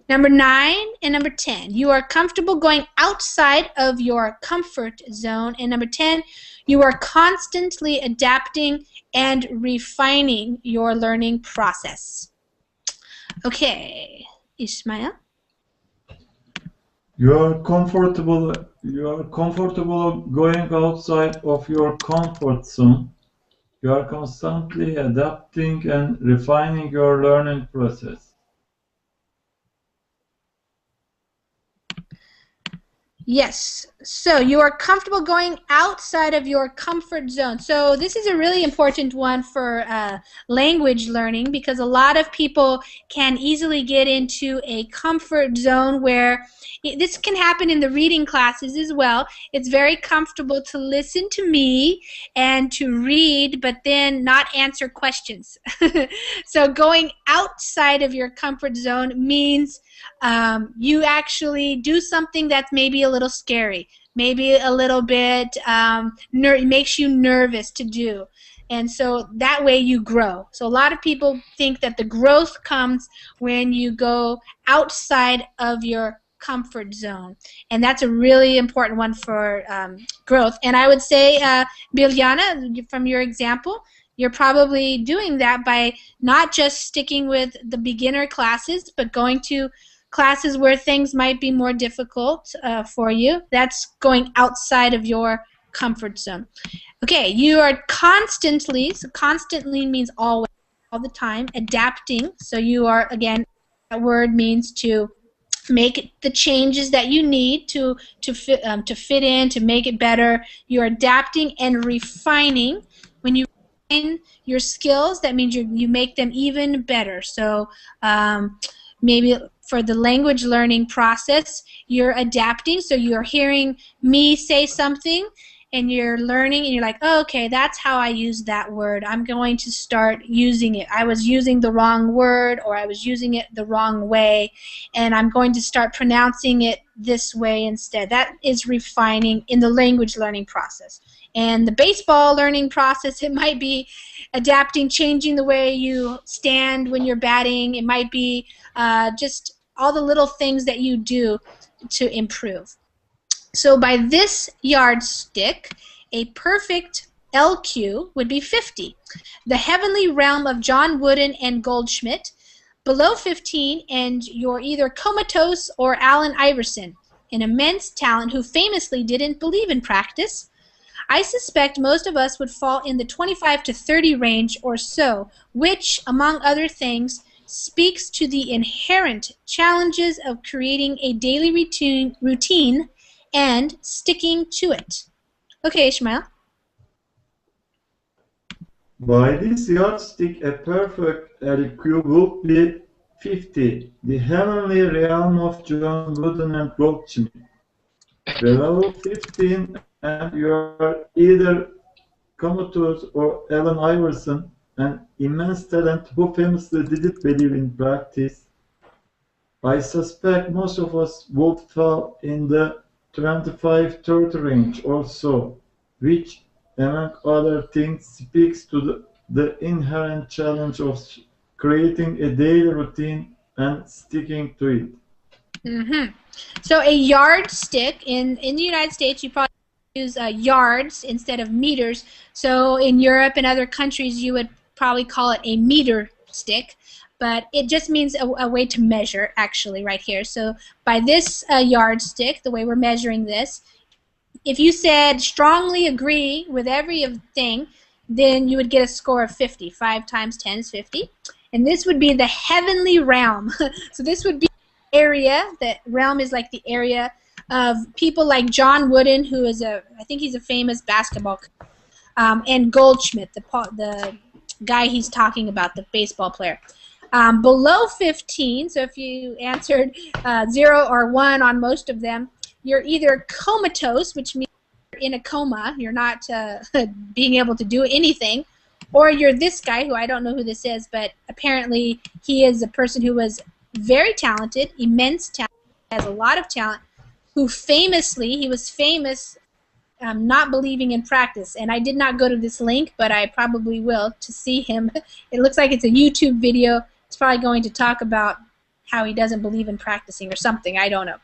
Number 9 and number 10, you are comfortable going outside of your comfort zone. And number 10, you are constantly adapting and refining your learning process. Okay, Ismail? You are comfortable going outside of your comfort zone. You are constantly adapting and refining your learning process. Yes, so you are comfortable going outside of your comfort zone. So this is a really important one for language learning, because a lot of people can easily get into a comfort zone where this can happen in the reading classes as well. It's very comfortable to listen to me and to read, but then not answer questions. So going outside of your comfort zone means you actually do something that's maybe a little scary, maybe a little bit makes you nervous to do. And so that way you grow. So a lot of people think that the growth comes when you go outside of your comfort zone. And that's a really important one for growth. And I would say, Biljana, from your example, you're probably doing that by not just sticking with the beginner classes, but going to classes where things might be more difficult for you. That's going outside of your comfort zone. Okay, you are constantly, so constantly means always, all the time, adapting. So you are, again, that word means to make the changes that you need to fit in, to make it better. You're adapting and refining. When you refine your skills, that means you make them even better. So maybe, for the language learning process, you're adapting. So you're hearing me say something, and you're learning, and you're like, oh, okay, that's how I use that word. I'm going to start using it. I was using the wrong word, or I was using it the wrong way, and I'm going to start pronouncing it this way instead. That is refining in the language learning process. And the baseball learning process, it might be adapting, changing the way you stand when you're batting. It might be just all the little things that you do to improve. So by this yardstick, a perfect LQ would be 50. The Heavenly Realm of John Wooden and Goldschmidt. Below 15, and you're either comatose or Allen Iverson, an immense talent who famously didn't believe in practice. I suspect most of us would fall in the 25 to 30 range or so, which, among other things, speaks to the inherent challenges of creating a daily routine and sticking to it. Okay, Ishmael. By this yardstick, a perfect LQ would be 50, the heavenly realm of John Wooden and Goldschmidt. Below 15, and you are either comatose or Allen Iverson, an immense talent who famously didn't believe in practice. I suspect most of us would fall in the 25-30 range or so, which, among other things, speaks to the inherent challenge of creating a daily routine and sticking to it. So a yardstick, in the United States, you probably use yards instead of meters. So in Europe and other countries, you would probably call it a meter stick. But it just means a way to measure, actually, right here. So by this yardstick, the way we're measuring this, if you said strongly agree with every thing, then you would get a score of 50. 5 times 10 is 50. And this would be the heavenly realm. So this would be the area, the realm is like the area of people like John Wooden, who is I think he's a famous basketball coach, and Goldschmidt, the guy he's talking about, the baseball player. Below 15, so if you answered 0 or 1 on most of them, you're either comatose, which means you're in a coma, you're not being able to do anything, or you're this guy, who I don't know who this is, but apparently he is a person who was very talented, immense talent, has a lot of talent, who he was famous not believing in practice. And I did not go to this link, but I probably will to see him. It looks like it's a YouTube video. It's probably going to talk about how he doesn't believe in practicing or something. I don't know.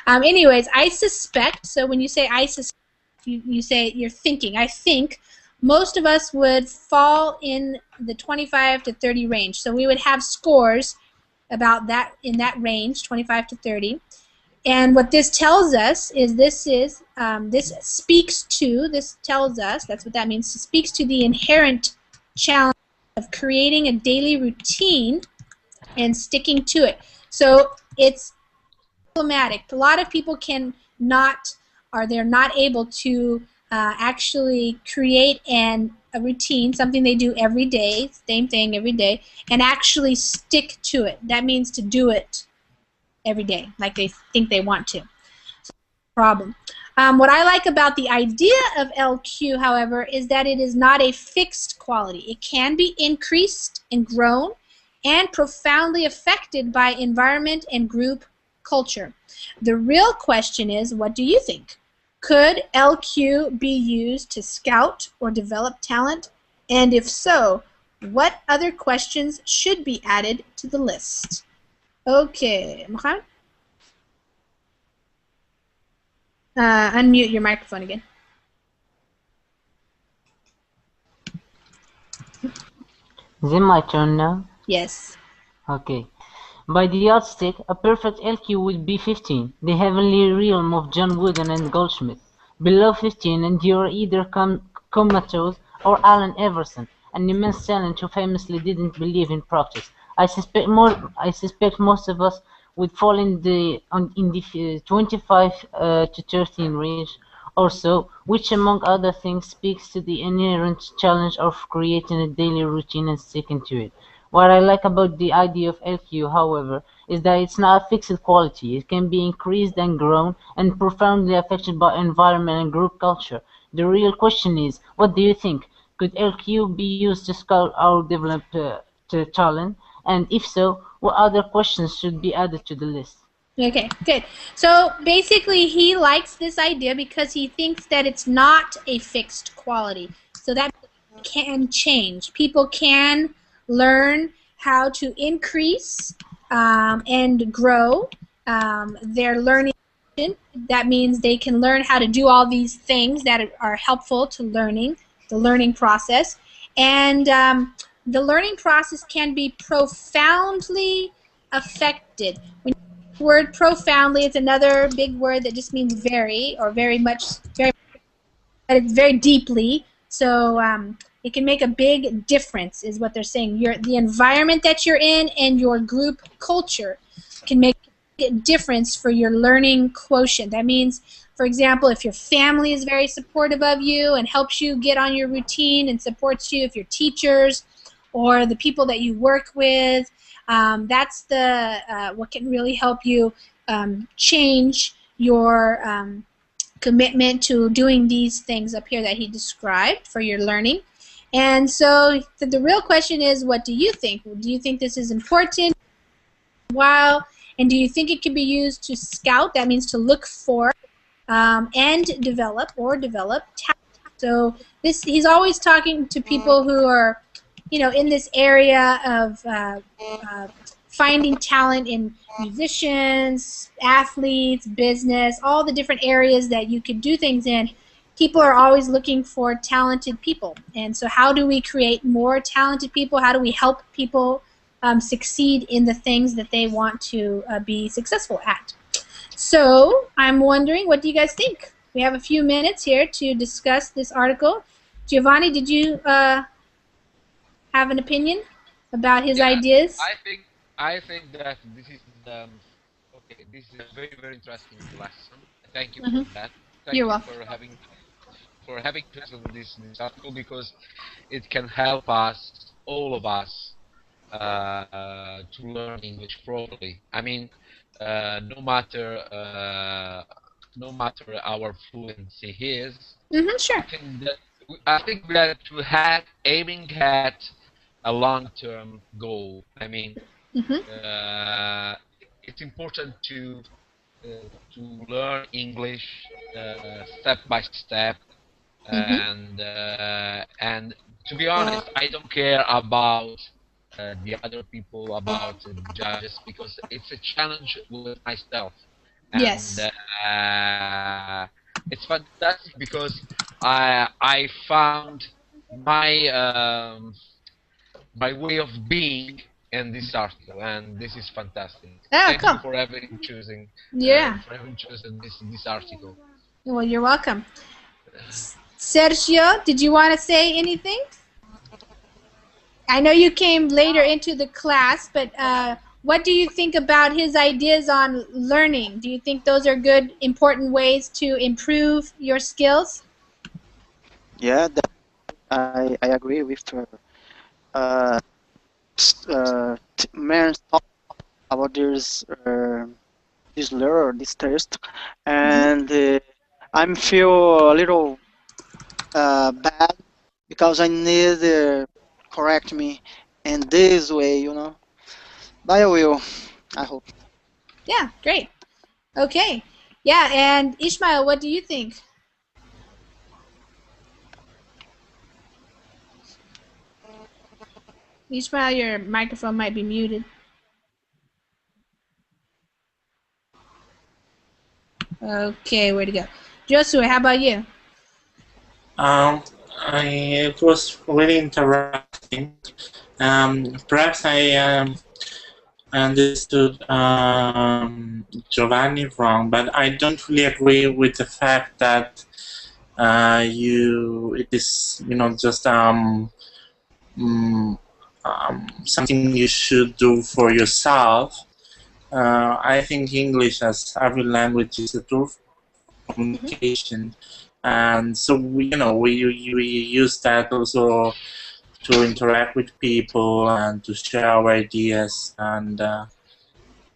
Anyways, I suspect, so when you say I suspect, you say you're thinking. I think most of us would fall in the 25 to 30 range. So we would have scores about that, in that range, 25 to 30. And what this tells us is this tells us, that's what that means, it speaks to the inherent challenge of creating a daily routine and sticking to it. So it's problematic. A lot of people they're not able to actually create a routine, something they do every day, same thing every day, and actually stick to it. That means to do it every day, like they think they want to. So, problem. What I like about the idea of LQ, however, is that it is not a fixed quality. It can be increased and grown and profoundly affected by environment and group culture. The real question is, what do you think? Could LQ be used to scout or develop talent? And if so, what other questions should be added to the list? Okay, Mohammed? Unmute your microphone again. Is it my turn now? Yes. Okay. By the yardstick, a perfect LQ would be 15, the heavenly realm of John Wooden and Goldschmidt. Below 15, and you're either comatose or Allen Iverson, an immense talent who famously didn't believe in practice. I suspect most of us would fall in the 25 to 13 range or so, which among other things speaks to the inherent challenge of creating a daily routine and sticking to it. What I like about the idea of LQ, however, is that it's not a fixed quality. It can be increased and grown and profoundly affected by environment and group culture. The real question is, what do you think? Could LQ be used to scout or develop talent? And if so, what other questions should be added to the list? Okay, good. So basically he likes this idea because he thinks that it's not a fixed quality. So that can change. People can learn how to increase and grow their learning. That means they can learn how to do all these things that are helpful to learning, the learning process. And the learning process can be profoundly affected. When the word profoundly, it's another big word that just means very, or very much, very, but it's very deeply. So it can make a big difference, is what they're saying. The environment that you're in and your group culture can make a difference for your learning quotient. That means, for example, if your family is very supportive of you and helps you get on your routine and supports you, if your teachers or the people that you work with, that's what can really help you change your commitment to doing these things up here that he described for your learning. And so the real question is, what do you think? Do you think this is important? While, and do you think it can be used to scout? That means to look for and develop talent. So he's always talking to people who are, in this area of finding talent in musicians, athletes, business, all the different areas that you could do things in. People are always looking for talented people. And so how do we create more talented people? How do we help people succeed in the things that they want to be successful at? So I'm wondering, what do you guys think? We have a few minutes here to discuss this article. Giovanni, did you have an opinion about his ideas? I think that this is okay. This is a very, very interesting lesson. Thank you for that. Thank You're you welcome. for having chosen this article, because it can help us, all of us, to learn English properly. I mean, no matter our fluency is. Sure. I think that we had aiming at a long-term goal. I mean, it's important to learn English step by step, and to be honest, I don't care about the other people, about the judges, because it's a challenge with myself. And Yes. It's fantastic because I found my my way of being in this article, and this is fantastic. Thank you for having chosen this article. Well, you're welcome. Sergio, did you want to say anything? I know you came later into the class, but what do you think about his ideas on learning? Do you think those are good, important ways to improve your skills? Yeah, I agree with Trevor. Man talk about this test, and I'm feel a little bad because I need to correct me in this way, But I will, I hope. Yeah, great. Okay. Yeah, and Ishmael, what do you think? Ishmael, your microphone might be muted. Okay, where to go? Joshua, how about you? It was really interesting. Perhaps I understood Giovanni wrong, but I don't really agree with the fact that it is just something you should do for yourself. I think English, as every language, is a tool for communication, and so we use that also to interact with people and to share our ideas, and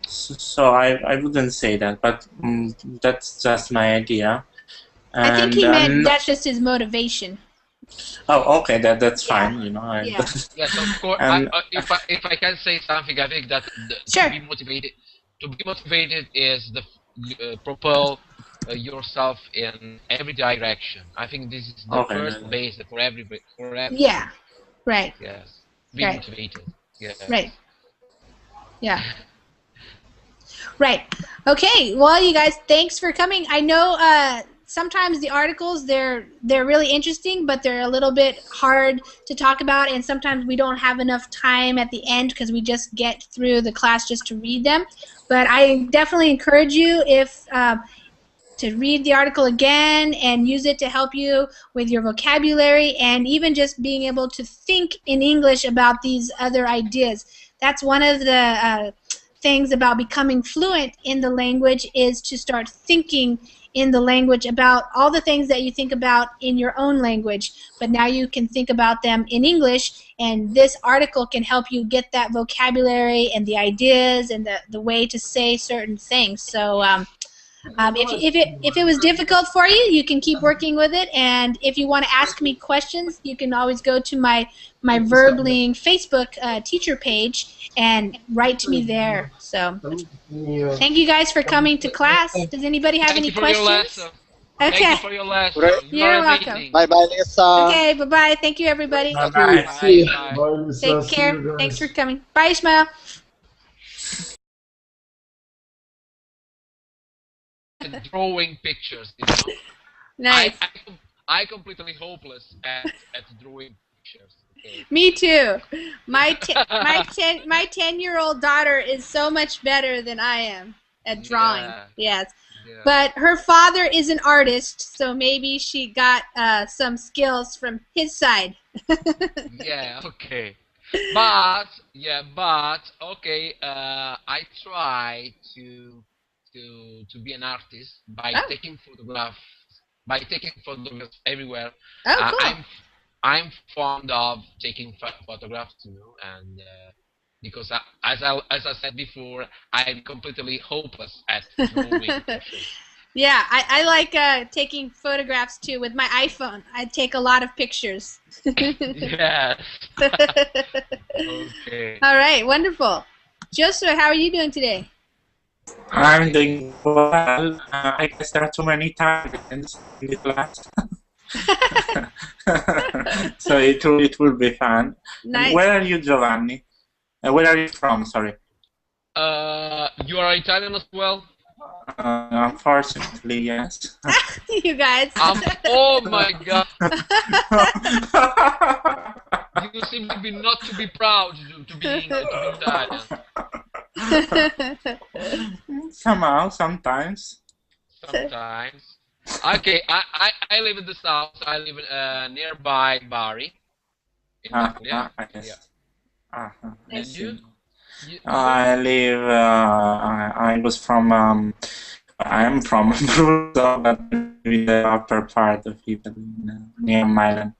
So I wouldn't say that, but that's just my idea. And, I think he meant that's just his motivation. Oh, okay, that's fine. You know, Yeah. Yes, of course. And If I can say something, I think that Sure. to be motivated is the propel yourself in every direction. I think this is the first base for everybody. Yeah. Right. Yes. Be motivated. Yes. Right. Yeah. Right. Okay. Well, you guys, thanks for coming. I know sometimes the articles they're really interesting, but they're a little bit hard to talk about, and sometimes we don't have enough time at the end because we just get through the class just to read them. But I definitely encourage you if to read the article again and use it to help you with your vocabulary and even just being able to think in English about these other ideas. That's one of the things about becoming fluent in the language, is to start thinking in the language about all the things that you think about in your own language, but now you can think about them in English, and this article can help you get that vocabulary and the ideas and the way to say certain things. So if it was difficult for you, you can keep working with it, and if you want to ask me questions, you can always go to my Verbling Facebook teacher page and write to me there. So thank you guys for coming to class. Does anybody have any questions? Okay. Thank you for your lesson. You're welcome. Bye-bye, Lisa. Okay, bye-bye. Thank you, everybody. Bye-bye. Take care. Thanks for coming. Bye, Ishmael. Drawing pictures, you know. Nice. I completely hopeless at drawing pictures. Okay. Me too. My 10-year-old daughter is so much better than I am at drawing. Yeah. Yes. Yeah. But her father is an artist, so maybe she got some skills from his side. Yeah, okay. But okay, I try to be an artist by taking photographs everywhere. Oh, cool. I'm fond of taking photographs, you know, and because as I said before, I'm completely hopeless at drawing pictures. Yeah, I like taking photographs too with my iPhone. I take a lot of pictures. Yes. Okay. All right, wonderful. Joshua, how are you doing today? I'm doing well. I guess there are too many targets in the class. So it will be fun. Nice. And where are you, Giovanni? Where are you from? Sorry. You are Italian as well? Unfortunately, yes. You guys. Oh my God! You seem to be not to be proud to be Italian. Somehow, sometimes. Sometimes. Okay, I live in the south. I live nearby Bari. In Napoli. Yes. And you? I live. I was from. I am from Abruzzo, but in the upper part of Italy, near Milan.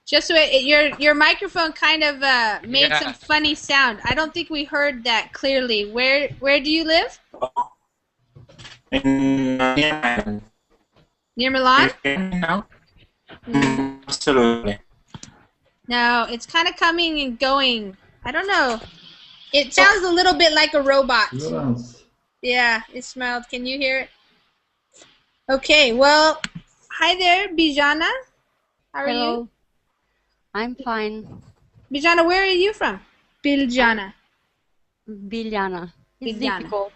Just your microphone kind of made some funny sound. I don't think we heard that clearly. Where do you live? Near Milan. Near Milan? No? Absolutely. No, it's kind of coming and going. I don't know. It sounds a little bit like a robot. Yes. Yeah, Ismail, can you hear it? Okay, well, hi there, Bijana. How are you? I'm fine. Bijana, where are you from? Biljana. Biljana. It's Biljana. difficult.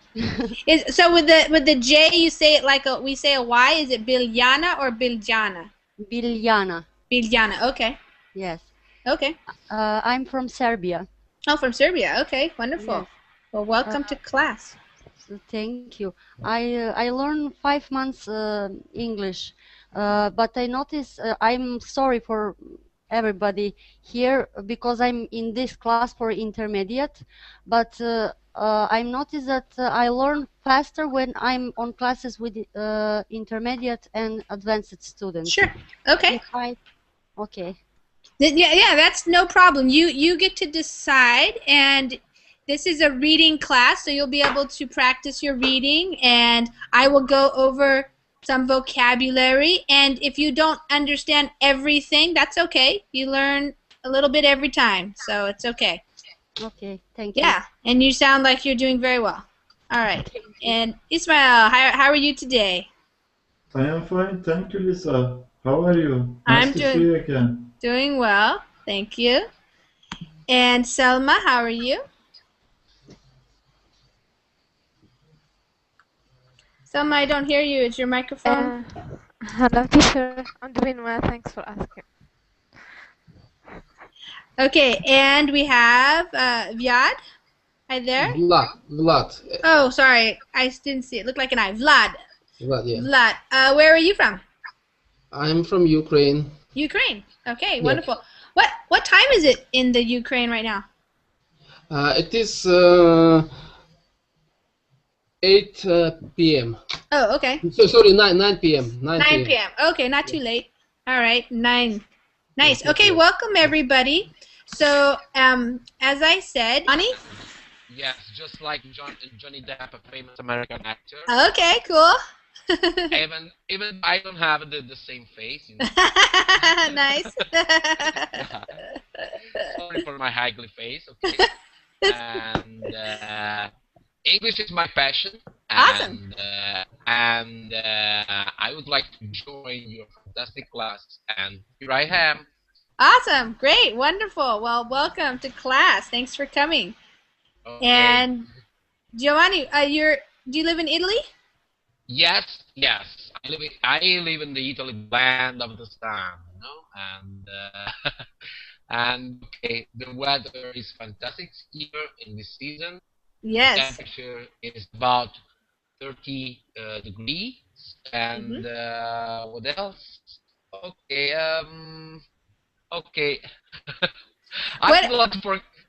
So with the J, you say it like we say a Y. Is it Biljana or Biljana? Biljana. Biljana. Okay. Yes. Okay. I'm from Serbia. Oh, from Serbia. Okay, wonderful. Yes. Well, welcome to class. Thank you. I learned 5 months English, but I noticed I'm sorry for everybody here because I'm in this class for intermediate, but I noticed that I learn faster when I'm on classes with intermediate and advanced students. Sure. Okay. Okay. Yeah, that's no problem. You get to decide, and This is a reading class, so you'll be able to practice your reading, and I will go over some vocabulary. And if you don't understand everything, that's okay. You learn a little bit every time, so it's okay. Okay, thank you. Yeah, and you sound like you're doing very well. All right. And Ismail, how are you today? I am fine, thank you, Lisa. How are you? Nice I'm to see you again. doing well, thank you. And Selma, how are you? Selma, I don't hear you. Is your microphone? Hello, teacher. I'm doing well. Thanks for asking. Okay, and we have Vyad. Hi there. Vlad. Oh, sorry, I didn't see it. Looked like an I. Vlad. Vlad, yeah. Vlad. Where are you from? I'm from Ukraine. Ukraine. Okay, Yeah. wonderful. What time is it in the Ukraine right now? It is 8 p.m. Oh, okay. So sorry, 9 p.m. 9 p.m. Okay, not too late. All right, 9. Nice. Okay, welcome everybody. So, as I said, Johnny? Yes, just like Johnny Depp, a famous American actor. Okay, cool. even I don't have the same face. You know? Nice. Yeah. Sorry for my ugly face. Okay. And English is my passion. Awesome. And I would like to join your fantastic class. And here I am. Awesome. Great. Wonderful. Well, welcome to class. Thanks for coming. Okay. And Giovanni, do you live in Italy? Yes. I live in the Italy, land of the sun, you know, and okay, the weather is fantastic here in this season. Yes. The temperature is about 30 degrees, and what else? Okay, okay.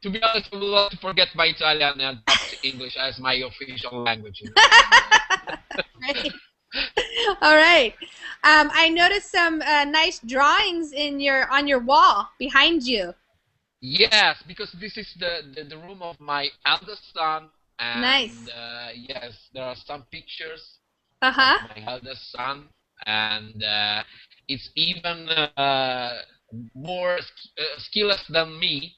To be honest, I would love to forget my Italian and adopt English as my official language. You know? Great. All right. I noticed some nice drawings on your wall behind you. Yes, because this is the room of my eldest son. And, nice. Yes, there are some pictures of my eldest son, and it's even more skillless than me.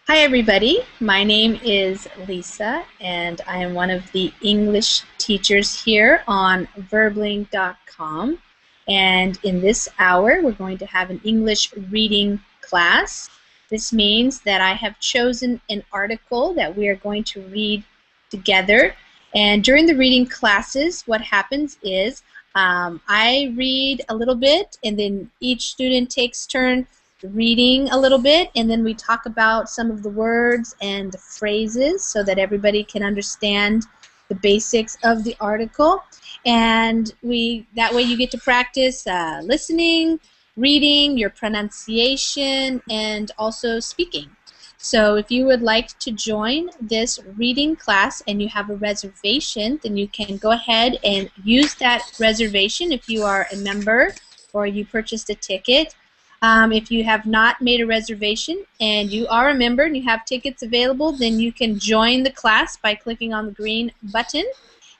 Hi everybody, my name is Lisa and I am one of the English teachers here on Verbling.com, and in this hour we're going to have an English reading class. This means that I have chosen an article that we are going to read together, and during the reading classes what happens is I read a little bit and then each student takes turn reading a little bit, and then we talk about some of the words and the phrases so that everybody can understand the basics of the article, and that way you get to practice listening, reading, your pronunciation, and also speaking. So if you would like to join this reading class and you have a reservation, then you can go ahead and use that reservation if you are a member or you purchased a ticket. If you have not made a reservation and you are a member and you have tickets available, then you can join the class by clicking on the green button.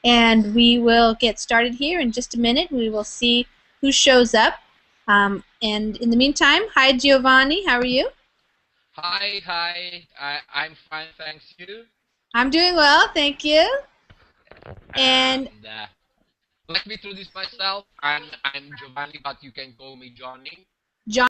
And we will get started here in just a minute. We will see who shows up. And in the meantime, hi Giovanni, how are you? Hi. I'm fine, thanks. You? I'm doing well, thank you. And let me introduce myself. I'm Giovanni, but you can call me Johnny.